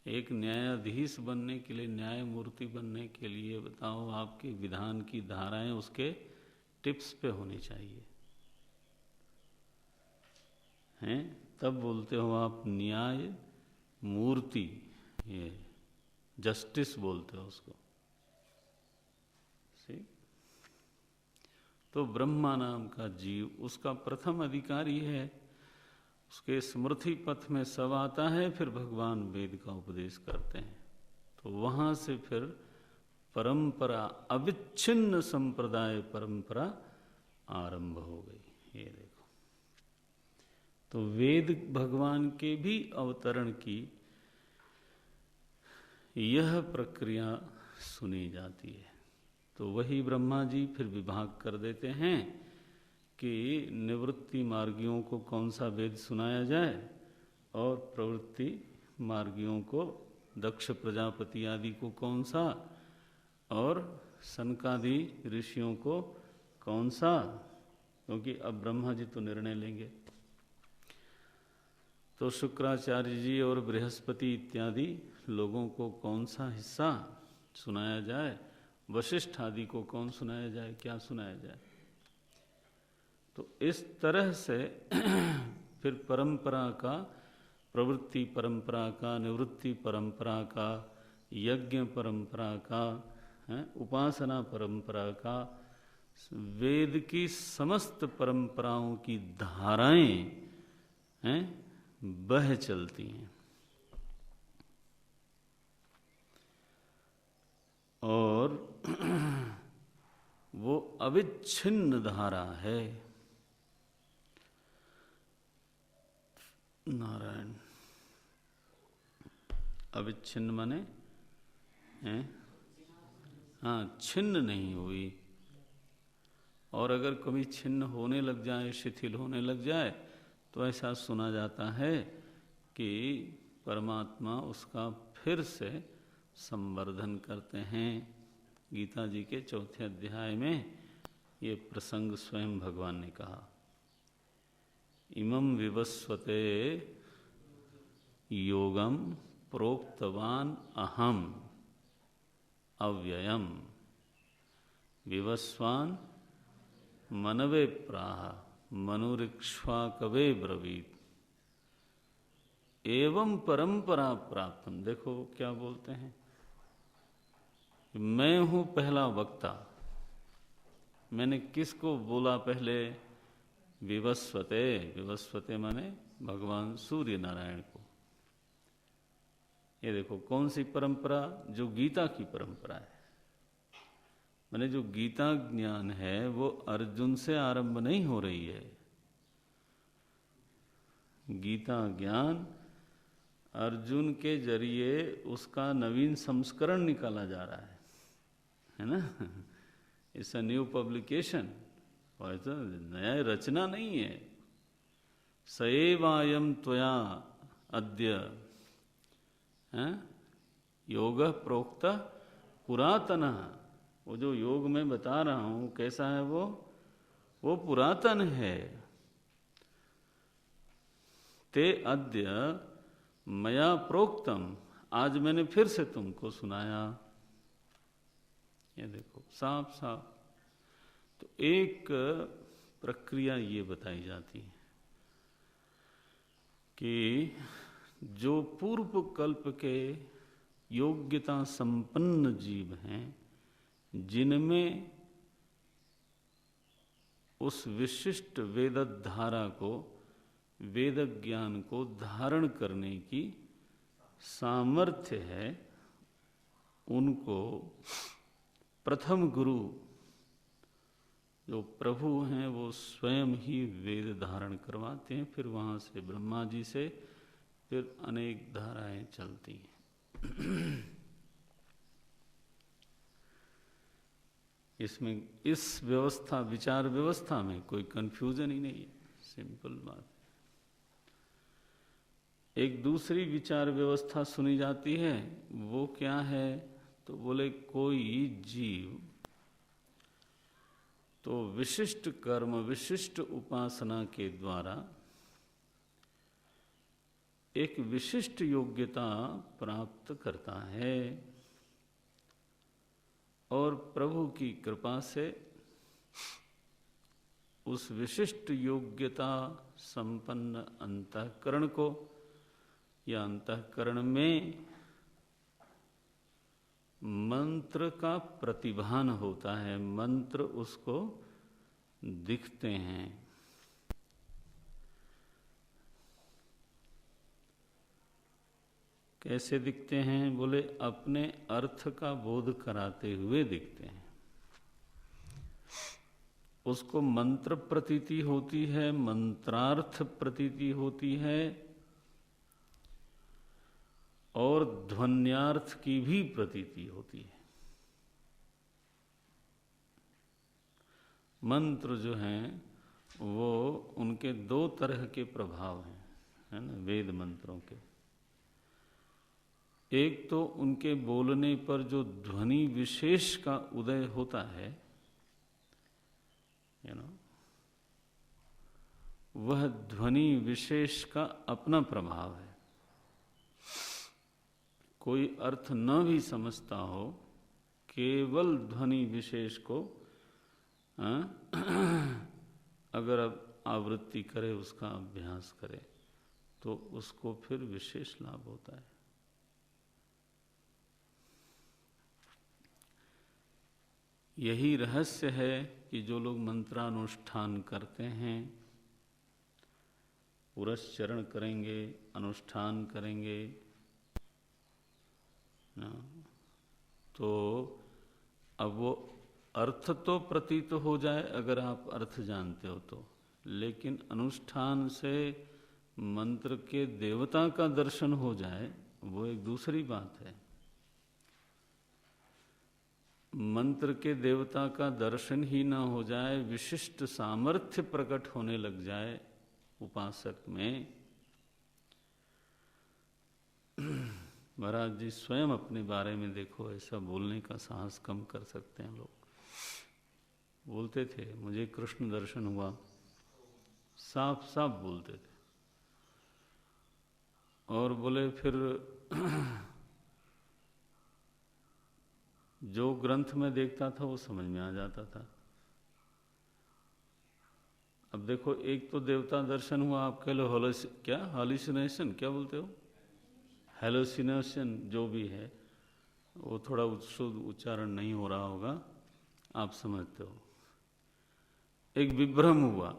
एक न्यायाधीश बनने के लिए, न्यायमूर्ति बनने के लिए बताओ, आपके विधान की धाराएं उसके टिप्स पे होनी चाहिए। हैं, तब बोलते हो आप न्याय मूर्ति, ये जस्टिस बोलते हो उसको। तो ब्रह्मा नाम का जीव उसका प्रथम अधिकारी है, उसके स्मृति पथ में सब आता है, फिर भगवान वेद का उपदेश करते हैं। तो वहाँ से फिर परंपरा, अविच्छिन्न संप्रदाय परंपरा आरंभ हो गई। ये देखो, तो वेद भगवान के भी अवतरण की यह प्रक्रिया सुनी जाती है। तो वही ब्रह्मा जी फिर विभाग कर देते हैं कि निवृत्ति मार्गियों को कौन सा वेद सुनाया जाए और प्रवृत्ति मार्गियों को, दक्ष प्रजापति आदि को कौन सा, और सनकादि ऋषियों को कौन सा, क्योंकि अब ब्रह्मा जी तो निर्णय लेंगे। तो शुक्राचार्य जी और बृहस्पति इत्यादि लोगों को कौन सा हिस्सा सुनाया जाए, वशिष्ठ आदि को कौन सुनाया जाए, क्या सुनाया जाए। तो इस तरह से फिर परंपरा का, प्रवृत्ति परंपरा का, निवृत्ति परंपरा का, यज्ञ परंपरा का, उपासना परंपरा का, वेद की समस्त परंपराओं की धाराएं बह चलती हैं। और वो अविच्छिन्न धारा है। नारायण, अविच्छिन्न माने हाँ, छिन्न नहीं हुई। और अगर कभी छिन्न होने लग जाए, शिथिल होने लग जाए, तो ऐसा सुना जाता है कि परमात्मा उसका फिर से संवर्धन करते हैं। गीता जी के 4थे अध्याय में ये प्रसंग स्वयं भगवान ने कहा, इमं विवस्वते योगम प्रोक्तवान अहम अव्ययम विवस्वान मनवे प्राह मनुरिक्ष्वाकवे ब्रवीत एवं परंपरा प्राप्तम। देखो क्या बोलते हैं, मैं हूं पहला वक्ता। मैंने किसको बोला पहले? विवस्वते, विवस्वते माने भगवान सूर्य नारायण को। ये देखो कौन सी परंपरा? जो गीता की परंपरा है। माने जो गीता ज्ञान है वो अर्जुन से आरंभ नहीं हो रही है। गीता ज्ञान अर्जुन के जरिए उसका नवीन संस्करण निकाला जा रहा है ना। इट्स अ न्यू पब्लिकेशन, और तो नया रचना नहीं है। सएवायम त्वया अद्य योग प्रोक्त पुरातन। वो जो योग मैं बता रहा हूं कैसा है, वो पुरातन है। ते अद्य मया प्रोक्तम, आज मैंने फिर से तुमको सुनाया। ये देखो साफ साफ। तो एक प्रक्रिया ये बताई जाती है कि जो पूर्व कल्प के योग्यता संपन्न जीव हैं, जिनमें उस विशिष्ट वेदधारा को, वेद ज्ञान को धारण करने की सामर्थ्य है, उनको प्रथम गुरु जो प्रभु हैं वो स्वयं ही वेद धारण करवाते हैं। फिर वहाँ से ब्रह्मा जी से फिर अनेक धाराएं चलती हैं। इसमें इस व्यवस्था, विचार व्यवस्था में कोई कंफ्यूजन ही नहीं है, सिंपल बात। एक दूसरी विचार व्यवस्था सुनी जाती है, वो क्या है? तो बोले कोई जीव तो विशिष्ट कर्म, विशिष्ट उपासना के द्वारा एक विशिष्ट योग्यता प्राप्त करता है और प्रभु की कृपा से उस विशिष्ट योग्यता संपन्न अंतःकरण को या अंतःकरण में मंत्र का प्रतिभान होता है, मंत्र उसको दिखते हैं। कैसे दिखते हैं? बोले अपने अर्थ का बोध कराते हुए दिखते हैं। उसको मंत्र प्रतीति होती है, मंत्रार्थ प्रतीति होती है और ध्वन्यार्थ की भी प्रतीति होती है। मंत्र जो हैं वो उनके दो तरह के प्रभाव हैं, है ना, वेद मंत्रों के। एक तो उनके बोलने पर जो ध्वनि विशेष का उदय होता है, वह ध्वनि विशेष का अपना प्रभाव है। कोई अर्थ न भी समझता हो, केवल ध्वनि विशेष को अगर आवृत्ति करे, उसका अभ्यास करे, तो उसको फिर विशेष लाभ होता है। यही रहस्य है कि जो लोग मंत्रानुष्ठान करते हैं, पुरस्चरण करेंगे, अनुष्ठान करेंगे ना, तो अब वो अर्थ तो प्रतीत हो जाए अगर आप अर्थ जानते हो तो, लेकिन अनुष्ठान से मंत्र के देवता का दर्शन हो जाए वो एक दूसरी बात है। मंत्र के देवता का दर्शन ही ना हो जाए, विशिष्ट सामर्थ्य प्रकट होने लग जाए उपासक में। महाराज जी स्वयं अपने बारे में देखो, ऐसा बोलने का साहस कम कर सकते हैं लोग। बोलते थे मुझे कृष्ण दर्शन हुआ, साफ साफ बोलते थे। और बोले फिर जो ग्रंथ में देखता था वो समझ में आ जाता था। अब देखो, एक तो देवता दर्शन हुआ, आप कह लो क्या हॉल्यूसिनेशन, क्या बोलते हो, हेलोसिनेशन जो भी है, वो थोड़ा शुद्ध उच्चारण नहीं हो रहा होगा, आप समझते हो। एक विभ्रम हुआ।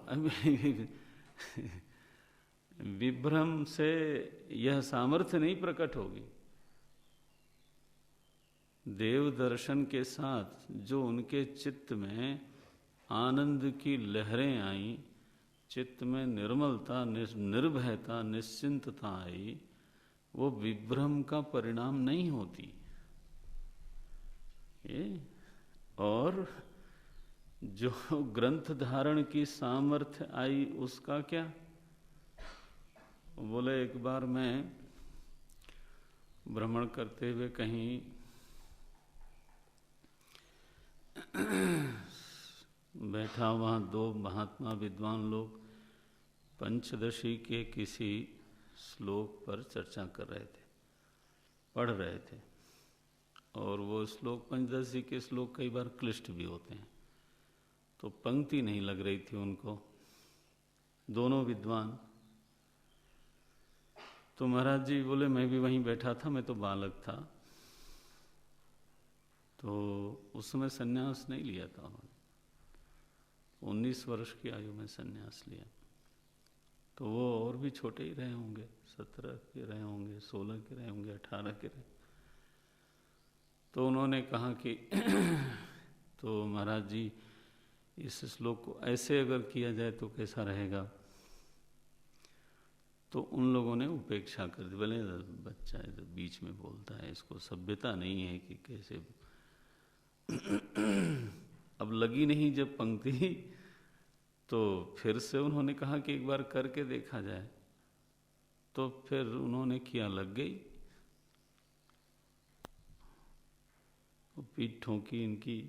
विभ्रम से यह सामर्थ्य नहीं प्रकट होगी। देव दर्शन के साथ जो उनके चित्त में आनंद की लहरें आई, चित्त में निर्मलता, निर्भयता, निश्चिंतता आई, वो विभ्रम का परिणाम नहीं होती। और जो ग्रंथ धारण की सामर्थ्य आई उसका क्या? बोले एक बार मैं भ्रमण करते हुए कहीं बैठा, वहाँ दो महात्मा विद्वान लोग पंचदशी के किसी श्लोक पर चर्चा कर रहे थे, पढ़ रहे थे। और वो श्लोक, पंचदशी के श्लोक कई बार क्लिष्ट भी होते हैं, तो पंक्ति नहीं लग रही थी उनको, दोनों विद्वान। तो महाराज जी बोले मैं भी वहीं बैठा था, मैं तो बालक था, तो उस समय सन्यास नहीं लिया था उन्होंने, 19 वर्ष की आयु में सन्यास लिया। तो वो और भी छोटे ही रहे होंगे, 17 के रहे होंगे, 16 के रहे होंगे, 18 के रहे। तो उन्होंने कहा कि तो महाराज जी इस श्लोक को ऐसे अगर किया जाए तो कैसा रहेगा? तो उन लोगों ने उपेक्षा कर दी। बोले बच्चा है तो बीच में बोलता है, इसको सभ्यता नहीं है कि कैसे। अब लगी नहीं जब पंक्ति, तो फिर से उन्होंने कहा कि एक बार करके देखा जाए। तो फिर उन्होंने किया, लग गई, पीठ ठोंकी इनकी।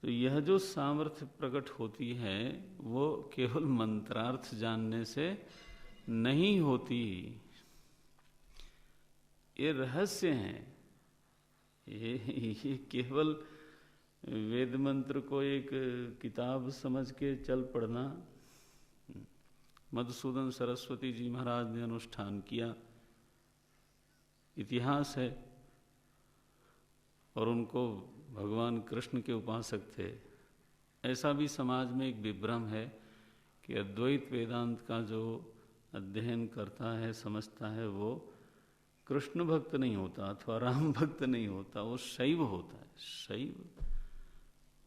तो यह जो सामर्थ्य प्रकट होती है वो केवल मंत्रार्थ जानने से नहीं होती, ये रहस्य हैं। ये केवल वेद मंत्र को एक किताब समझ के चल पड़ना। मधुसूदन सरस्वती जी महाराज ने अनुष्ठान किया, इतिहास है, और उनको भगवान कृष्ण के उपासक थे। ऐसा भी समाज में एक विभ्रम है कि अद्वैत वेदांत का जो अध्ययन करता है, समझता है, वो कृष्ण भक्त नहीं होता अथवा राम भक्त नहीं होता, वो शैव होता है। शैव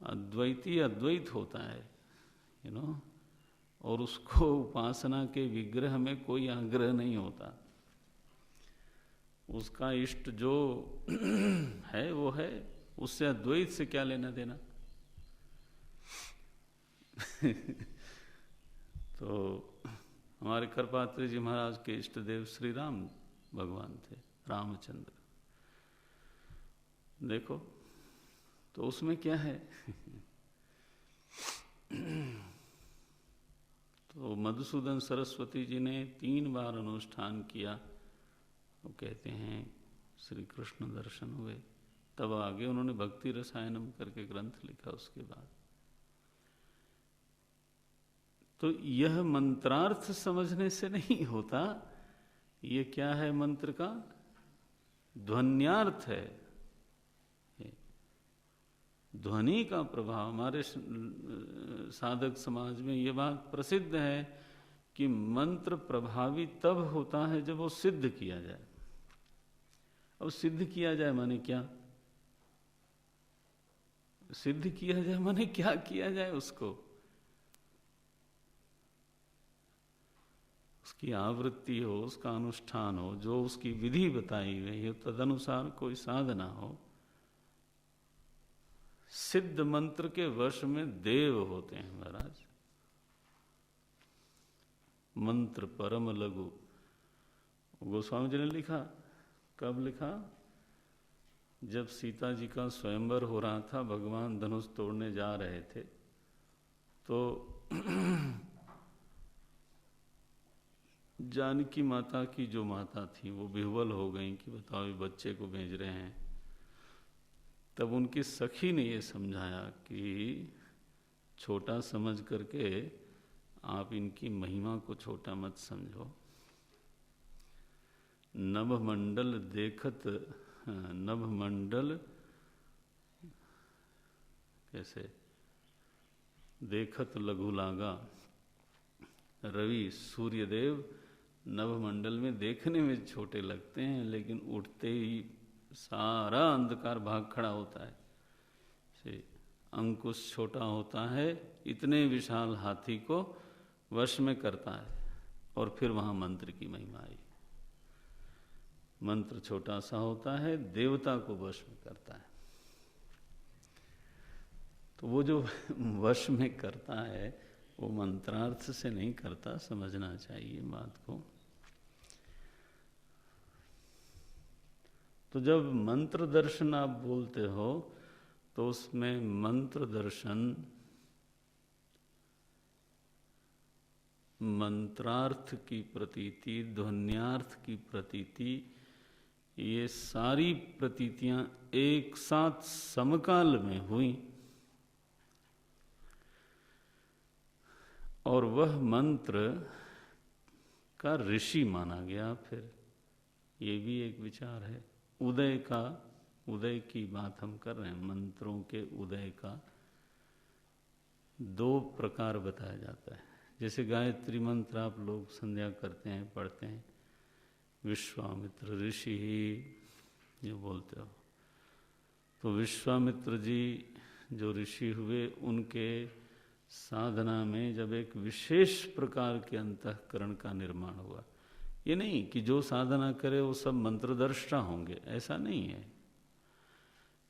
अद्वैती अद्वैत होता है, और उसको उपासना के विग्रह में कोई आग्रह नहीं होता। उसका इष्ट जो है वो है, उससे अद्वैत से क्या लेना देना। तो हमारे करपात्री जी महाराज के इष्ट देव श्री राम भगवान थे, रामचंद्र। देखो तो उसमें क्या है। तो मधुसूदन सरस्वती जी ने 3 बार अनुष्ठान किया, वो कहते हैं श्री कृष्ण दर्शन हुए। तब आगे उन्होंने भक्ति रसायनम करके ग्रंथ लिखा उसके बाद। तो यह मंत्रार्थ समझने से नहीं होता, ये क्या है, मंत्र का ध्वन्यार्थ है। ध्वनि का प्रभाव, हमारे साधक समाज में ये बात प्रसिद्ध है कि मंत्र प्रभावी तब होता है जब वो सिद्ध किया जाए। अब सिद्ध किया जाए माने क्या? सिद्ध किया जाए माने क्या किया जाए? उसको उसकी आवृत्ति हो, उसका अनुष्ठान हो, जो उसकी विधि बताई गई हो, तदनुसार कोई साधना हो। सिद्ध मंत्र के वश में देव होते हैं महाराज। मंत्र परम लघु, गोस्वामी जी ने लिखा। कब लिखा? जब सीता जी का स्वयंवर हो रहा था, भगवान धनुष तोड़ने जा रहे थे, तो जानकी माता की जो माता थी वो विह्वल हो गई कि बताओ ये बच्चे को भेज रहे हैं। तब उनकी सखी ने ये समझाया कि छोटा समझ करके आप इनकी महिमा को छोटा मत समझो। नभमंडल देखत, नभमंडल कैसे देखत लघु लागा, रवि सूर्यदेव नभमंडल में देखने में छोटे लगते हैं, लेकिन उठते ही सारा अंधकार भाग खड़ा होता है। से अंकुश छोटा होता है, इतने विशाल हाथी को वश में करता है। और फिर वहाँ मंत्र की महिमा आई। मंत्र छोटा सा होता है, देवता को वश में करता है। तो वो जो वश में करता है वो मंत्रार्थ से नहीं करता, समझना चाहिए बात को। तो जब मंत्र दर्शन आप बोलते हो तो उसमें मंत्र दर्शन, मंत्रार्थ की प्रतीति, ध्वन्यार्थ की प्रतीति, ये सारी प्रतीतियां एक साथ समकाल में हुई और वह मंत्र का ऋषि माना गया। फिर ये भी एक विचार है। उदय का, उदय की बात हम कर रहे हैं, मंत्रों के उदय का 2 प्रकार बताया जाता है। जैसे गायत्री मंत्र आप लोग संध्या करते हैं, पढ़ते हैं, विश्वामित्र ऋषि जो बोलते हो, तो विश्वामित्र जी जो ऋषि हुए, उनके साधना में जब एक विशेष प्रकार के अंतःकरण का निर्माण हुआ। ये नहीं कि जो साधना करे वो सब मंत्रदृष्टा होंगे, ऐसा नहीं है।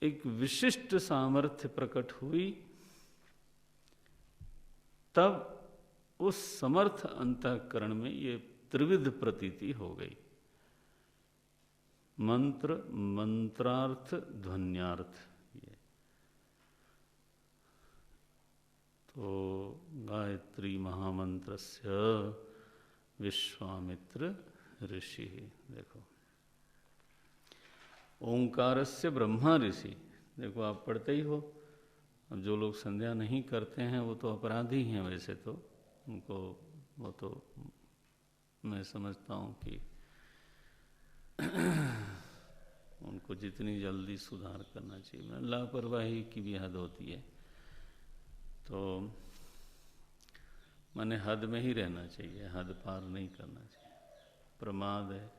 एक विशिष्ट सामर्थ्य प्रकट हुई, तब उस समर्थ अंतःकरण में ये त्रिविध प्रतीति हो गई। मंत्र, मंत्रार्थ, ध्वन्यार्थ। ये तो गायत्री महामंत्रस्य विश्वामित्र ऋषि। देखो, ओंकारस्य ब्रह्मा ऋषि। देखो आप पढ़ते ही हो, अब जो लोग संध्या नहीं करते हैं वो तो अपराधी हैं वैसे तो, उनको वो तो मैं समझता हूँ कि उनको जितनी जल्दी सुधार करना चाहिए। लापरवाही की भी हद होती है, तो माने हद में ही रहना चाहिए, हद पार नहीं करना चाहिए। प्रमाद है,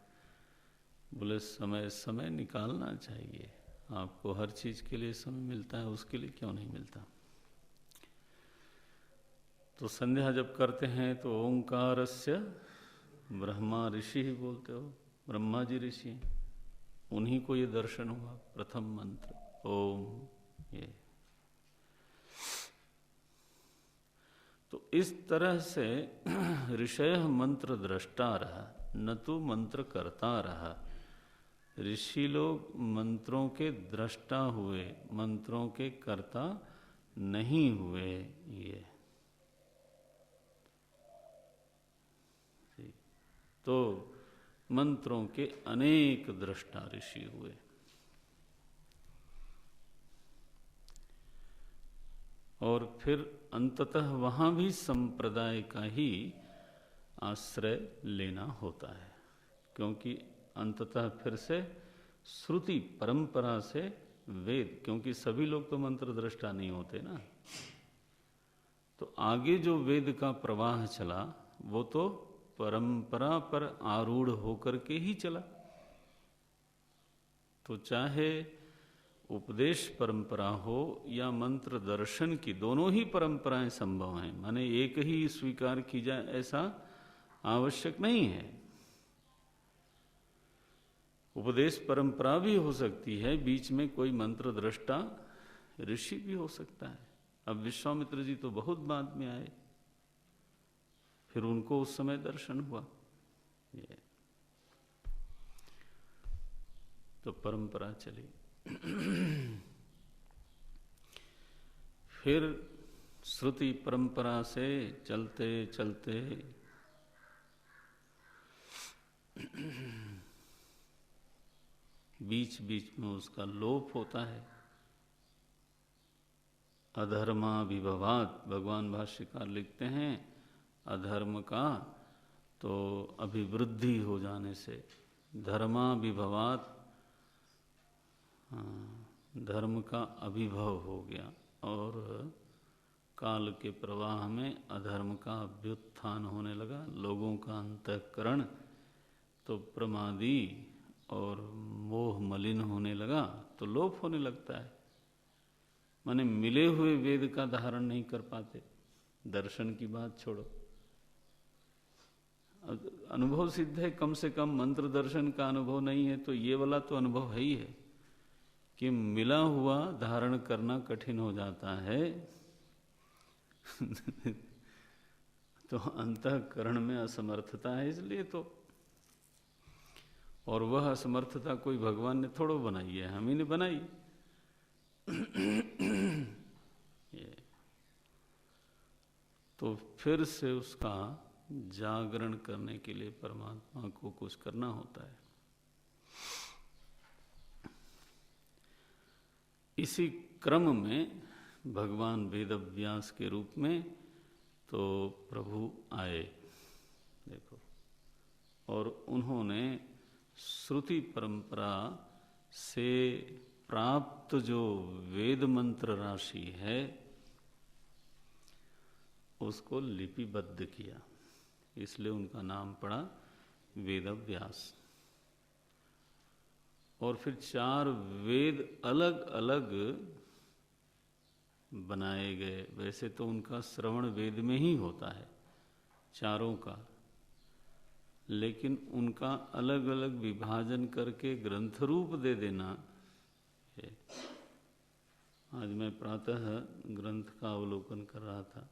बोले समय निकालना चाहिए। आपको हर चीज़ के लिए समय मिलता है, उसके लिए क्यों नहीं मिलता? तो संध्या जब करते हैं तो ओंकारस्य ब्रह्मा ऋषि ही बोलते हो, ब्रह्मा जी ऋषि, उन्हीं को ये दर्शन हुआ प्रथम मंत्र ओम। ये तो इस तरह से ऋषय मंत्र दृष्टा रहा, न तो मंत्र करता रहा। ऋषि लोग मंत्रों के दृष्टा हुए, मंत्रों के कर्ता नहीं हुए। ये तो मंत्रों के अनेक दृष्टा ऋषि हुए। और फिर अंततः वहाँ भी संप्रदाय का ही आश्रय लेना होता है, क्योंकि अंततः फिर से श्रुति परंपरा से वेद, क्योंकि सभी लोग तो मंत्र दृष्टा नहीं होते ना, तो आगे जो वेद का प्रवाह चला वो तो परंपरा पर आरूढ़ होकर के ही चला। तो चाहे उपदेश परंपरा हो या मंत्र दर्शन की, दोनों ही परंपराएं संभव हैं। माने एक ही स्वीकार की जाए ऐसा आवश्यक नहीं है। उपदेश परंपरा भी हो सकती है, बीच में कोई मंत्र दृष्टा ऋषि भी हो सकता है। अब विश्वामित्र जी तो बहुत बाद में आए, फिर उनको उस समय दर्शन हुआ। ये तो परंपरा चली। फिर श्रुति परंपरा से चलते चलते बीच बीच में उसका लोप होता है। अधर्मा विभवात, भगवान भाष्यकार लिखते हैं, अधर्म का तो अभिवृद्धि हो जाने से, धर्मा विभवात, धर्म का अभिभव हो गया, और काल के प्रवाह में अधर्म का अभ्युत्थान होने लगा। लोगों का अंतःकरण तो प्रमादी और मोह मलिन होने लगा, तो लोप होने लगता है। माने मिले हुए वेद का धारण नहीं कर पाते। दर्शन की बात छोड़ो, अनुभव सिद्ध है, कम से कम मंत्र दर्शन का अनुभव नहीं है तो ये वाला तो अनुभव है ही है कि मिला हुआ धारण करना कठिन हो जाता है। तो अंतःकरण में असमर्थता है, इसलिए तो। और वह असमर्थता कोई भगवान ने थोड़ो बनाई है, हम ही ने बनाई। ये तो फिर से उसका जागरण करने के लिए परमात्मा को कुछ करना होता है। इसी क्रम में भगवान वेदव्यास के रूप में तो प्रभु आए, देखो, और उन्होंने श्रुति परंपरा से प्राप्त जो वेद मंत्र राशि है उसको लिपिबद्ध किया, इसलिए उनका नाम पड़ा वेदव्यास। और फिर 4 वेद अलग अलग बनाए गए। वैसे तो उनका श्रवण वेद में ही होता है चारों का, लेकिन उनका अलग अलग विभाजन करके ग्रंथ रूप दे देना है। आज मैं प्रातः ग्रंथ का अवलोकन कर रहा था,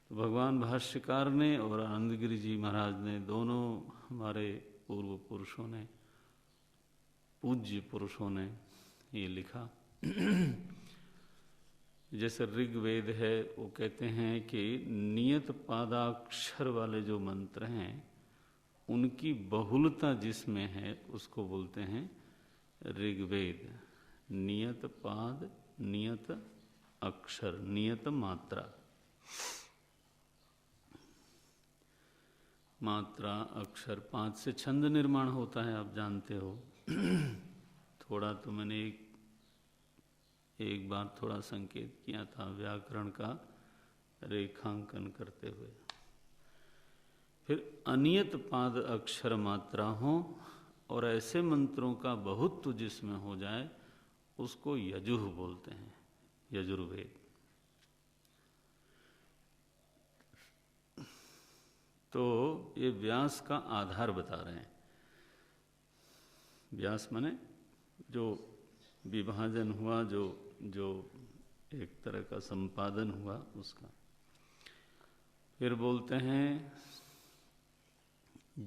तो भगवान भाष्यकार ने और आनंदगिरी जी महाराज ने, दोनों हमारे पूर्व पुरुषों ने, पूज्य पुरुषों ने ये लिखा। जैसे ऋग्वेद है, वो कहते हैं कि नियत पादाक्षर वाले जो मंत्र हैं उनकी बहुलता जिसमें है उसको बोलते हैं ऋग्वेद। नियत पाद, नियत अक्षर, नियत मात्रा। मात्रा, अक्षर, 5 से छंद निर्माण होता है, आप जानते हो। थोड़ा तो मैंने एक बार थोड़ा संकेत किया था व्याकरण का रेखांकन करते हुए। फिर अनियत पाद अक्षर मात्रा हो और ऐसे मंत्रों का बहुत्व जिसमें हो जाए उसको यजुः बोलते हैं, यजुर्वेद। तो ये व्यास का आधार बता रहे हैं। व्यास माने जो विभाजन हुआ, जो एक तरह का संपादन हुआ उसका। फिर बोलते हैं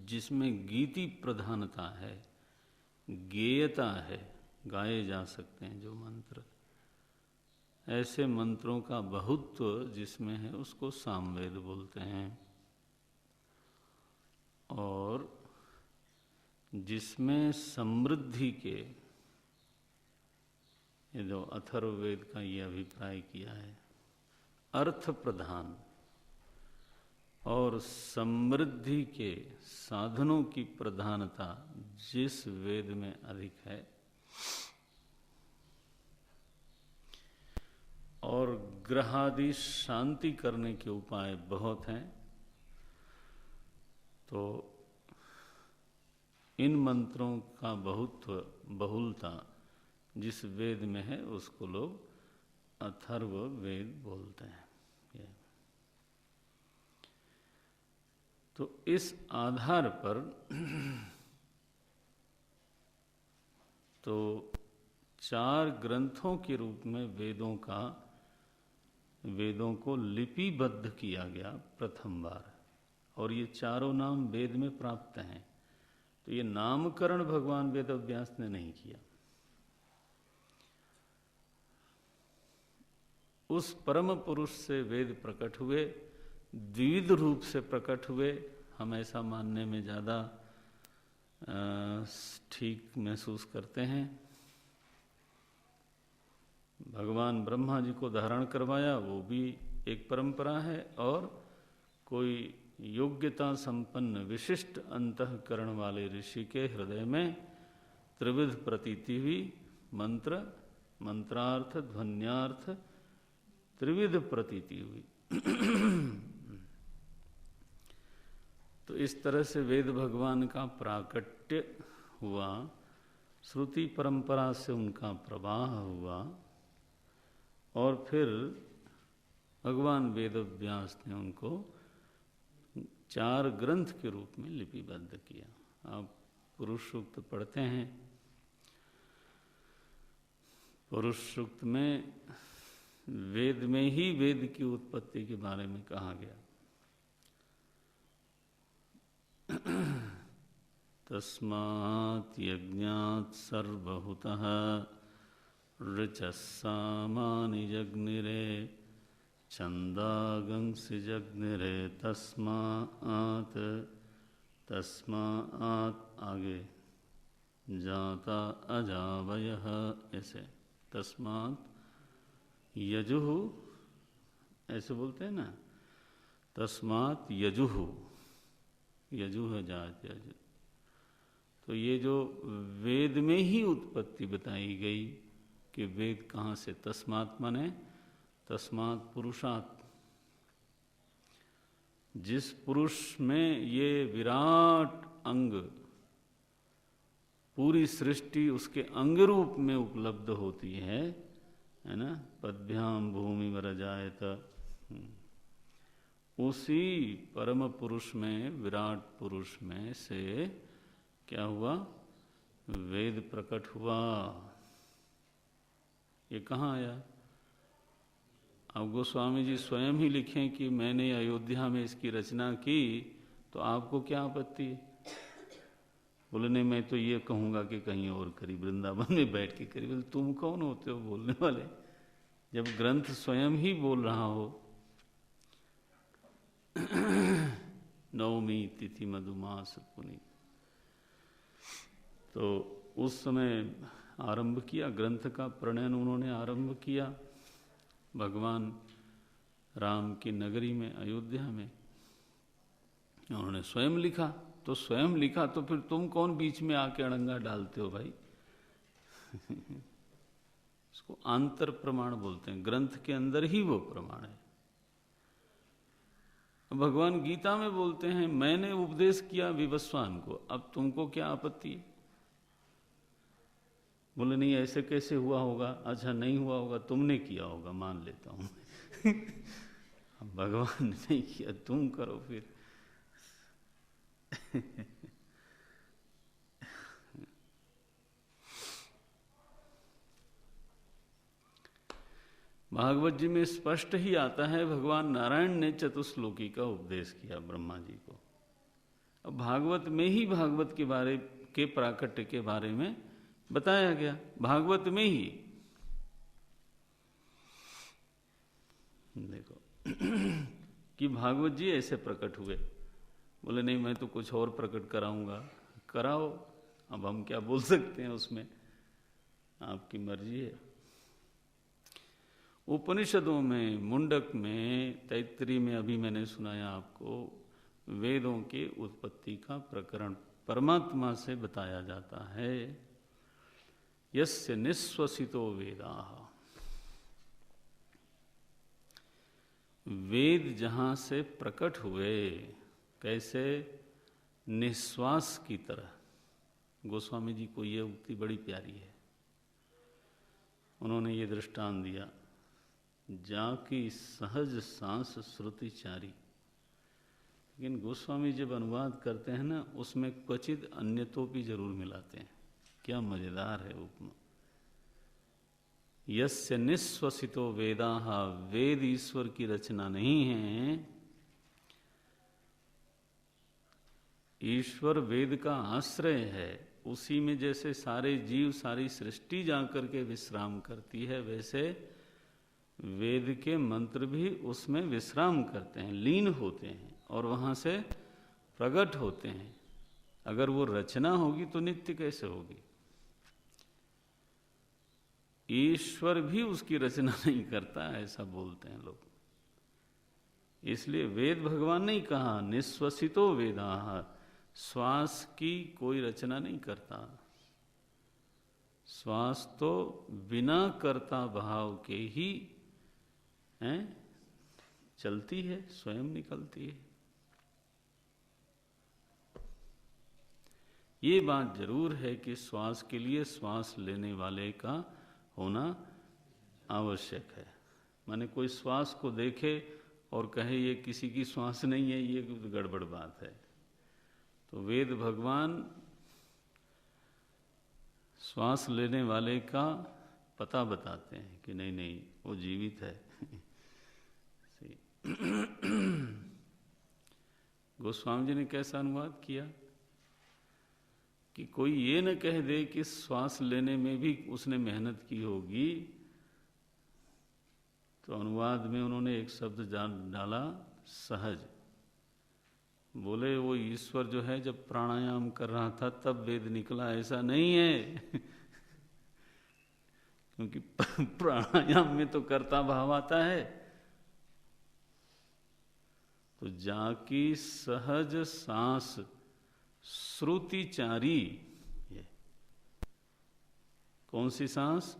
जिसमें गीति प्रधानता है, गेयता है, गाए जा सकते हैं जो मंत्र, ऐसे मंत्रों का बहुत्व जिसमें है उसको सामवेद बोलते हैं। और जिसमें समृद्धि के, ये जो अथर्ववेद का ये अभिप्राय किया है, अर्थ प्रधान और समृद्धि के साधनों की प्रधानता जिस वेद में अधिक है, और ग्रहादि शांति करने के उपाय बहुत हैं, तो इन मंत्रों का बहुत्व, बहुलता जिस वेद में है उसको लोग अथर्व वेद बोलते हैं। तो इस आधार पर तो 4 ग्रंथों के रूप में वेदों को लिपिबद्ध किया गया प्रथम बार, और ये चारों नाम वेद में प्राप्त हैं। तो ये नामकरण भगवान वेदव्यास ने नहीं किया। उस परम पुरुष से वेद प्रकट हुए, द्विविध रूप से प्रकट हुए, हम ऐसा मानने में ज़्यादा ठीक महसूस करते हैं। भगवान ब्रह्मा जी को धारण करवाया, वो भी एक परंपरा है, और कोई योग्यता संपन्न विशिष्ट अंतःकरण वाले ऋषि के हृदय में त्रिविध प्रतीति हुई, मंत्र, मंत्रार्थ, ध्वन्यार्थ, त्रिविध प्रतीति हुई। तो इस तरह से वेद भगवान का प्राकट्य हुआ, श्रुति परंपरा से उनका प्रवाह हुआ, और फिर भगवान वेदव्यास ने उनको 4 ग्रंथ के रूप में लिपिबद्ध किया। आप पुरुष सूक्त पढ़ते हैं, पुरुष सूक्त में वेद में ही वेद की उत्पत्ति के बारे में कहा गया। तस्मात् यज्ञात् सर्वहुतः ऋचः सामानि जग्निरे छन्दागंसि जग्निरे तस्मात् आगे जाता अजावयः, ऐसे तस्मात् यजुः, ऐसे बोलते हैं ना, तस्मात् यजुः, यजुः जात यजु। तो ये जो वेद में ही उत्पत्ति बताई गई कि वेद कहाँ से, तस्मात् माने तस्मात् पुरुषात्, जिस पुरुष में ये विराट अंग, पूरी सृष्टि उसके अंग रूप में उपलब्ध होती है ना, पद्भ्याम भूमि वरजायत, उसी परम पुरुष में, विराट पुरुष में से क्या हुआ, वेद प्रकट हुआ। ये कहाँ आया? अब गोस्वामी जी स्वयं ही लिखें कि मैंने अयोध्या में इसकी रचना की, तो आपको क्या आपत्ति है? बोलने में तो ये कहूँगा कि कहीं और करी, वृंदावन में बैठ के करी। बोले तुम कौन होते हो बोलने वाले, जब ग्रंथ स्वयं ही बोल रहा हो। नवमी तिथि मधुमास पुनी, तो उस समय आरंभ किया ग्रंथ का प्रणयन, उन्होंने आरंभ किया। भगवान राम की नगरी में, अयोध्या में। उन्होंने स्वयं लिखा, तो स्वयं लिखा तो फिर तुम कौन बीच में आके अड़ंगा डालते हो भाई? इसको आंतर प्रमाण बोलते हैं, ग्रंथ के अंदर ही वो प्रमाण है। भगवान गीता में बोलते हैं मैंने उपदेश किया विवस्वान को, अब तुमको क्या आपत्ति है? बोले नहीं ऐसे कैसे हुआ होगा, अच्छा नहीं हुआ होगा, तुमने किया होगा, मान लेता हूं। भगवान ने नहीं किया, तुम करो फिर। भागवत जी में स्पष्ट ही आता है भगवान नारायण ने चतुश्लोकी का उपदेश किया ब्रह्मा जी को। अब भागवत में ही भागवत के बारे के प्राकट्य के बारे में बताया गया, भागवत में ही। देखो कि भागवत जी ऐसे प्रकट हुए। बोले नहीं मैं तो कुछ और प्रकट कराऊंगा, कराओ, अब हम क्या बोल सकते हैं उसमें, आपकी मर्जी है। उपनिषदों में, मुंडक में, तैत्तरीय में अभी मैंने सुनाया आपको, वेदों के उत्पत्ति का प्रकरण परमात्मा से बताया जाता है। यस्य निःश्वसितो वेदाः, वेद जहां से प्रकट हुए, कैसे? निश्वास की तरह। गोस्वामी जी को यह उक्ति बड़ी प्यारी है, उन्होंने ये दृष्टांत दिया, जाकी सहज सांस श्रुति चारी। लेकिन गोस्वामी जब अनुवाद करते हैं ना, उसमें क्वचित अन्यतोपि जरूर मिलाते हैं। क्या मजेदार है उपमा। यस्य निःश्वसितो वेदाः, वेद ईश्वर की रचना नहीं है, ईश्वर वेद का आश्रय है। उसी में जैसे सारे जीव, सारी सृष्टि जाकर के विश्राम करती है, वैसे वेद के मंत्र भी उसमें विश्राम करते हैं, लीन होते हैं और वहां से प्रकट होते हैं। अगर वो रचना होगी तो नित्य कैसे होगी? ईश्वर भी उसकी रचना नहीं करता, ऐसा बोलते हैं लोग। इसलिए वेद भगवान ने कहा निःश्वसितो वेदाः, श्वास की कोई रचना नहीं करता। श्वास तो बिना कर्ता भाव के ही चलती है, स्वयं निकलती है। ये बात जरूर है कि श्वास के लिए श्वास लेने वाले का होना आवश्यक है। माने कोई श्वास को देखे और कहे ये किसी की श्वास नहीं है, ये गड़बड़ बात है। तो वेद भगवान श्वास लेने वाले का पता बताते हैं कि नहीं नहीं वो जीवित है। गोस्वामी जी ने कैसा अनुवाद किया कि कोई ये न कह दे कि श्वास लेने में भी उसने मेहनत की होगी। तो अनुवाद में उन्होंने एक शब्द डाला सहज। बोले वो ईश्वर जो है जब प्राणायाम कर रहा था तब वेद निकला, ऐसा नहीं है। क्योंकि प्राणायाम में तो कर्ता भाव आता है। तो जाकी सहज सांस श्रुतिचारी, ये कौन सी सांस?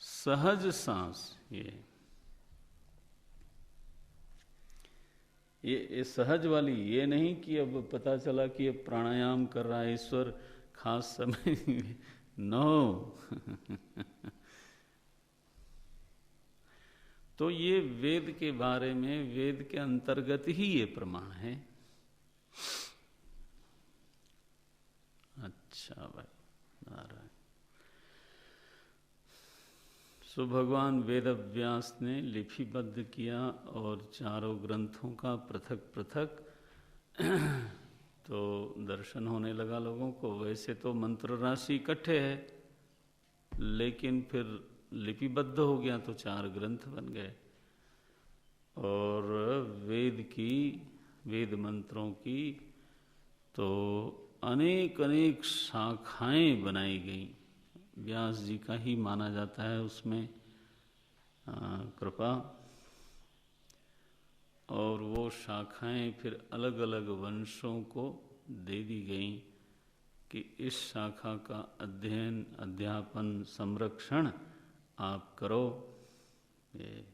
सहज सांस। ये सहज वाली, ये नहीं कि अब पता चला कि अब प्राणायाम कर रहा है ईश्वर खास समय। नो। तो ये वेद के बारे में, वेद के अंतर्गत ही ये प्रमाण है। अच्छा भाई, नारायण। सो भगवान वेद व्यास ने लिपिबद्ध किया और चारों ग्रंथों का पृथक पृथक तो दर्शन होने लगा लोगों को। वैसे तो मंत्र राशि इकट्ठे है, लेकिन फिर लिपिबद्ध हो गया तो 4 ग्रंथ बन गए। और वेद मंत्रों की तो अनेक अनेक शाखाएं बनाई गई। व्यास जी का ही माना जाता है उसमें कृपा। और वो शाखाएं फिर अलग अलग वंशों को दे दी गईं कि इस शाखा का अध्ययन, अध्यापन, संरक्षण आप करो। ये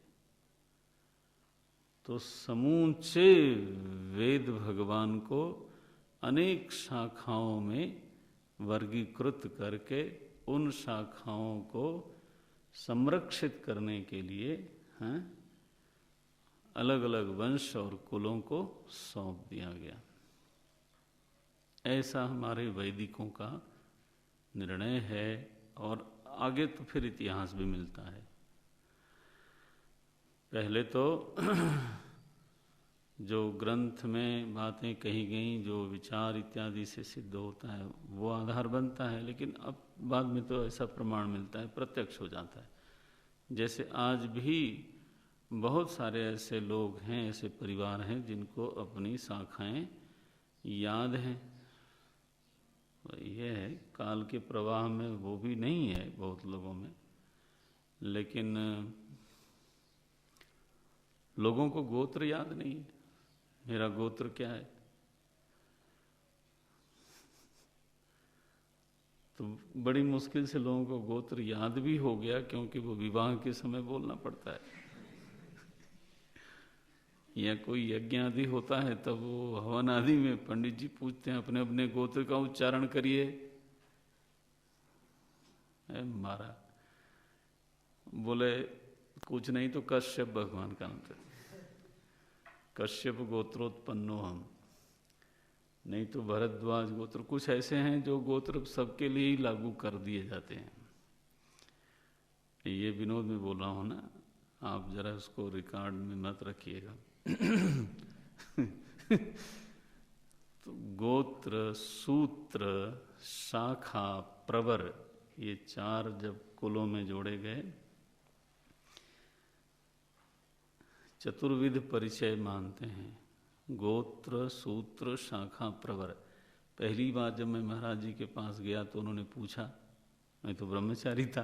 तो समूचे वेद भगवान को अनेक शाखाओं में वर्गीकृत करके उन शाखाओं को संरक्षित करने के लिए अलग अलग वंश और कुलों को सौंप दिया गया। ऐसा हमारे वैदिकों का निर्णय है। और आगे तो फिर इतिहास भी मिलता है। पहले तो जो ग्रंथ में बातें कही गई, जो विचार इत्यादि से सिद्ध होता है, वो आधार बनता है। लेकिन अब बाद में तो ऐसा प्रमाण मिलता है, प्रत्यक्ष हो जाता है। जैसे आज भी बहुत सारे ऐसे लोग हैं, ऐसे परिवार हैं जिनको अपनी शाखाएं याद हैं। ये है काल के प्रवाह में वो भी नहीं है बहुत लोगों में, लेकिन लोगों को गोत्र याद नहीं है। मेरा गोत्र क्या है? तो बड़ी मुश्किल से लोगों को गोत्र याद भी हो गया, क्योंकि वो विवाह के समय बोलना पड़ता है। या कोई यज्ञ आदि होता है तब वो हवन आदि में पंडित जी पूछते हैं अपने अपने गोत्र का उच्चारण करिए। मारा बोले कुछ नहीं तो कश्यप भगवान का नाम था, कश्यप गोत्रोत्पन्नो हम, नहीं तो भरद्वाज गोत्र। कुछ ऐसे हैं जो गोत्र सबके लिए ही लागू कर दिए जाते हैं। ये विनोद में बोल रहा हूँ ना, आप जरा उसको रिकॉर्ड में मत रखिएगा। तो गोत्र, सूत्र, शाखा, प्रवर, ये चार जब कुलों में जोड़े गए, चतुर्विध परिचय मानते हैं। गोत्र, सूत्र, शाखा, प्रवर। पहली बार जब मैं महाराज जी के पास गया तो उन्होंने पूछा, मैं तो ब्रह्मचारी था,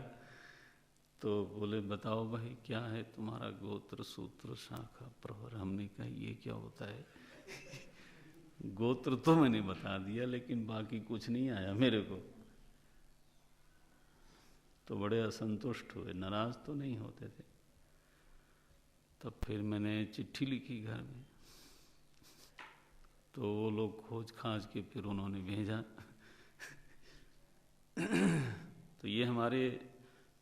तो बोले बताओ भाई क्या है तुम्हारा गोत्र, सूत्र, शाखा, प्रवर। हमने कहा ये क्या होता है? गोत्र तो मैंने बता दिया, लेकिन बाकी कुछ नहीं आया मेरे को। तो बड़े असंतुष्ट हुए, नाराज तो नहीं होते थे। तब फिर मैंने चिट्ठी लिखी घर में, तो वो लोग खोज खाज के फिर उन्होंने भेजा। तो ये हमारे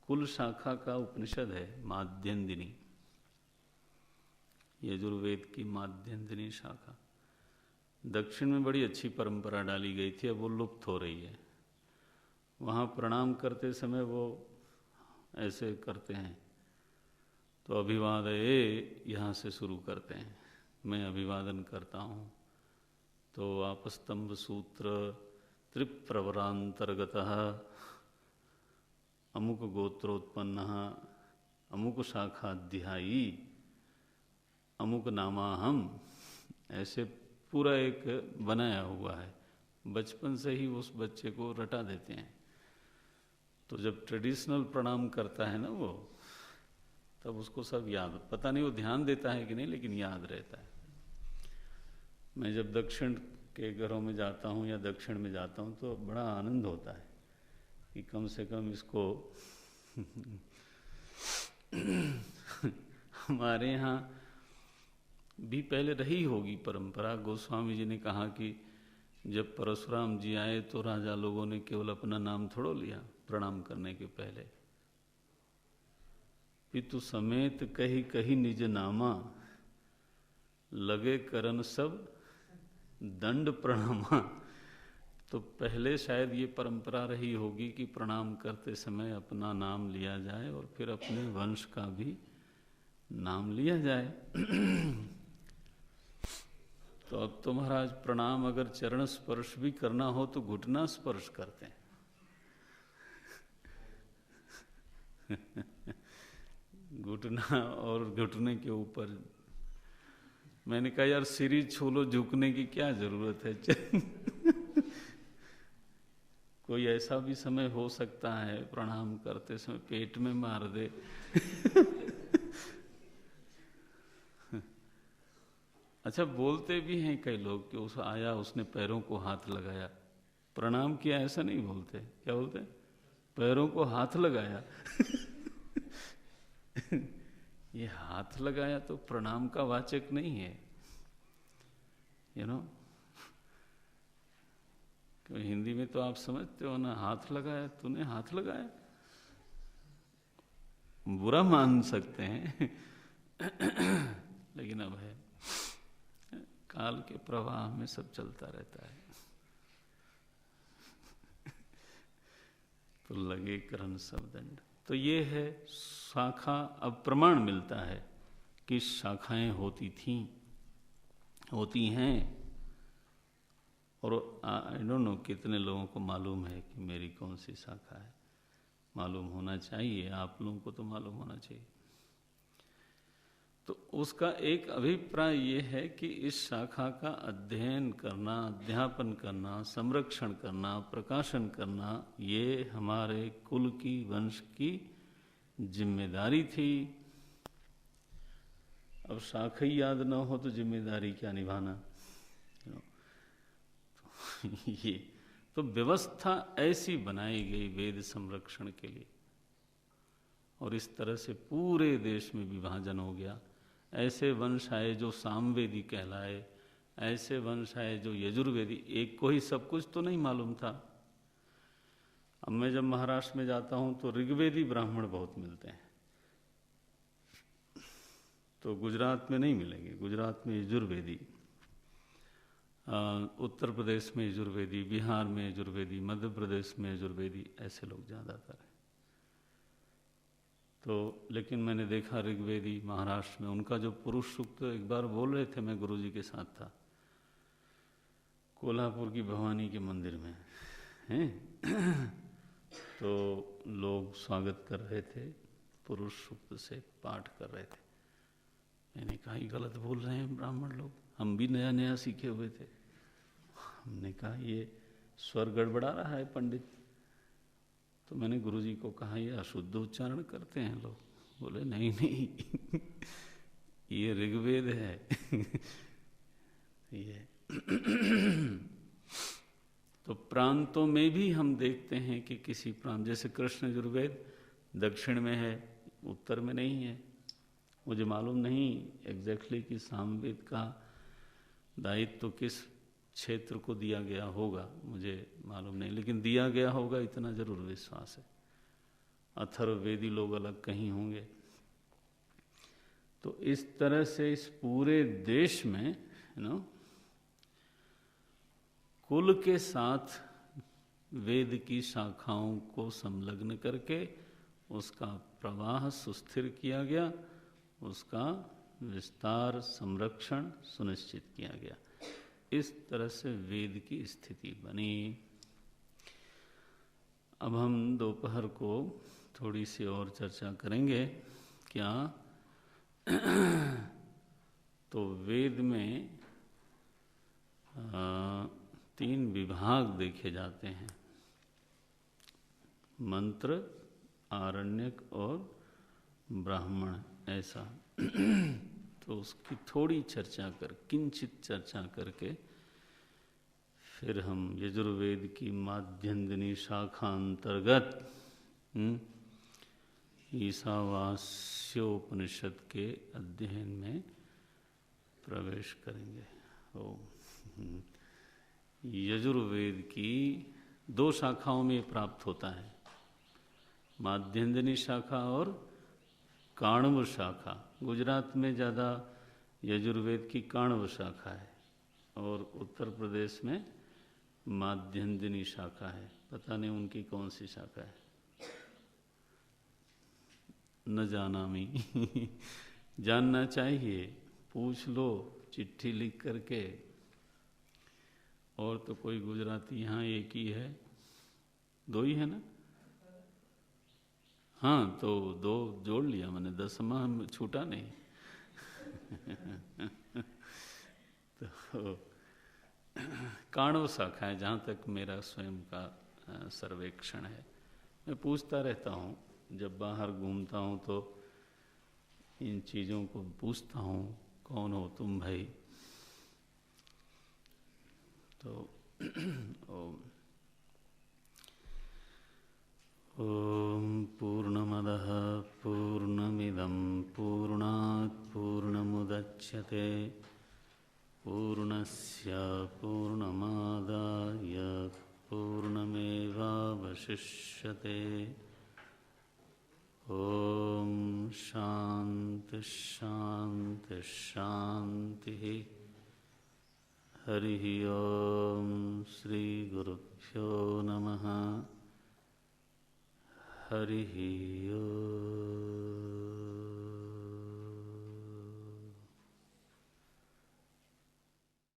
कुल शाखा का उपनिषद है, माध्यन्दिनी, यजुर्वेद की माध्यन्दिनी शाखा। दक्षिण में बड़ी अच्छी परंपरा डाली गई थी, अब वो लुप्त हो रही है। वहाँ प्रणाम करते समय वो ऐसे करते हैं, तो अभिवादये यहाँ से शुरू करते हैं। मैं अभिवादन करता हूँ, तो आपस्तंभ सूत्र त्रिप्रवरांतर्गतः अमुक गोत्रोत्पन्न अमुक शाखाध्यायी अमुक नामाहम, ऐसे पूरा एक बनाया हुआ है। बचपन से ही उस बच्चे को रटा देते हैं। तो जब ट्रेडिशनल प्रणाम करता है ना वो, तब उसको सब याद, पता नहीं वो ध्यान देता है कि नहीं, लेकिन याद रहता है। मैं जब दक्षिण के घरों में जाता हूँ या दक्षिण में जाता हूँ तो बड़ा आनंद होता है कि कम से कम इसको हमारे यहाँ भी पहले रही होगी परंपरा। गोस्वामी जी ने कहा कि जब परशुराम जी आए तो राजा लोगों ने केवल अपना नाम थोड़ो लिया प्रणाम करने के पहले। पितु समेत कही कही निज नामा, लगे करन सब दंड प्रणामा। तो पहले शायद ये परंपरा रही होगी कि प्रणाम करते समय अपना नाम लिया जाए और फिर अपने वंश का भी नाम लिया जाए। तो अब तो महाराज प्रणाम अगर चरण स्पर्श भी करना हो तो घुटना स्पर्श करते हैं। घुटना और घुटने के ऊपर। मैंने कहा यार सिरी छू लो, झुकने की क्या जरूरत है? कोई ऐसा भी समय हो सकता है प्रणाम करते समय पेट में मार दे। अच्छा, बोलते भी हैं कई लोग कि उस आया, उसने पैरों को हाथ लगाया, प्रणाम किया, ऐसा नहीं बोलते। क्या बोलते? पैरों को हाथ लगाया। ये हाथ लगाया तो प्रणाम का वाचक नहीं है, यू नो। हिंदी में तो आप समझते हो ना, हाथ लगाया, तूने हाथ लगाया, बुरा मान सकते हैं। लेकिन अब है, काल के प्रवाह में सब चलता रहता है। तो लगे करन सब दंड। तो ये है शाखा। अब प्रमाण मिलता है कि शाखाएं होती थीं, होती हैं, और आई डोंट नो कितने लोगों को मालूम है कि मेरी कौन सी शाखा है। मालूम होना चाहिए, आप लोगों को तो मालूम होना चाहिए। तो उसका एक अभिप्राय ये है कि इस शाखा का अध्ययन करना, अध्यापन करना, संरक्षण करना, प्रकाशन करना, ये हमारे कुल की, वंश की जिम्मेदारी थी। अब शाखा ही याद ना हो तो जिम्मेदारी क्या निभाना। ये तो व्यवस्था ऐसी बनाई गई वेद संरक्षण के लिए, और इस तरह से पूरे देश में विभाजन हो गया। ऐसे वंश आए जो सामवेदी कहलाए, ऐसे वंश आए जो यजुर्वेदी। एक को ही सब कुछ तो नहीं मालूम था। अब मैं जब महाराष्ट्र में जाता हूं तो ऋग्वेदी ब्राह्मण बहुत मिलते हैं, तो गुजरात में नहीं मिलेंगे। गुजरात में यजुर्वेदी, उत्तर प्रदेश में यजुर्वेदी, बिहार में यजुर्वेदी, मध्य प्रदेश में यजुर्वेदी, ऐसे लोग ज़्यादातर हैं। तो लेकिन मैंने देखा ऋग्वेदी महाराष्ट्र में, उनका जो पुरुष सूक्त एक बार बोल रहे थे, मैं गुरुजी के साथ था कोल्हापुर की भवानी के मंदिर में, हैं। तो लोग स्वागत कर रहे थे, पुरुष सूक्त से पाठ कर रहे थे। मैंने कहा ये गलत बोल रहे हैं ब्राह्मण लोग, हम भी नया नया सीखे हुए थे। हमने कहा ये स्वर गड़बड़ा रहा है पंडित। तो मैंने गुरुजी को कहा ये अशुद्ध उच्चारण करते हैं लोग। बोले नहीं नहीं, ये ऋग्वेद है। ये तो प्रांतों में भी हम देखते हैं कि किसी प्रांत, जैसे कृष्ण यजुर्वेद दक्षिण में है, उत्तर में नहीं है। मुझे मालूम नहीं एग्जैक्टली कि सामवेद का दायित्व तो किस क्षेत्र को दिया गया होगा, मुझे मालूम नहीं, लेकिन दिया गया होगा इतना जरूर विश्वास है। अथर्ववेदी लोग अलग कहीं होंगे। तो इस तरह से इस पूरे देश में कुल के साथ वेद की शाखाओं को संलग्न करके उसका प्रवाह सुस्थिर किया गया, उसका विस्तार, संरक्षण सुनिश्चित किया गया। इस तरह से वेद की स्थिति बनी। अब हम दोपहर को थोड़ी सी और चर्चा करेंगे। क्या? तो वेद में 3 विभाग देखे जाते हैं, मंत्र, आरण्यक और ब्राह्मण, ऐसा। तो उसकी थोड़ी चर्चा किंचित चर्चा करके फिर हम यजुर्वेद की माध्यन्दिनी शाखा अंतर्गत ईशावास्योपनिषद के अध्ययन में प्रवेश करेंगे। यजुर्वेद की 2 शाखाओं में प्राप्त होता है, माध्यन्दिनी शाखा और काण्व शाखा। गुजरात में ज़्यादा यजुर्वेद की काण्व शाखा है और उत्तर प्रदेश में माध्यन्दिनी शाखा है। पता नहीं उनकी कौन सी शाखा है, न जाना मी। जानना चाहिए, पूछ लो चिट्ठी लिख करके। और तो कोई गुजराती यहाँ एक ही है, 2 ही है ना? हाँ, तो 2 जोड़ लिया मैंने, 10वां छूटा नहीं। तो काण्व शाखा है जहाँ तक मेरा स्वयं का सर्वेक्षण है। मैं पूछता रहता हूँ, जब बाहर घूमता हूँ तो इन चीज़ों को पूछता हूँ, कौन हो तुम भाई? तो ओम पूर्णमदः पूर्णमिदं पूर्णात् पूर्णमुदच्यते पूर्णस्य पूर्णमादाय पूर्णमेवावशिष्यते। ओम शांति शांति शांति। हरि ओम श्री गुरुभ्यो नमः। हरि ओम।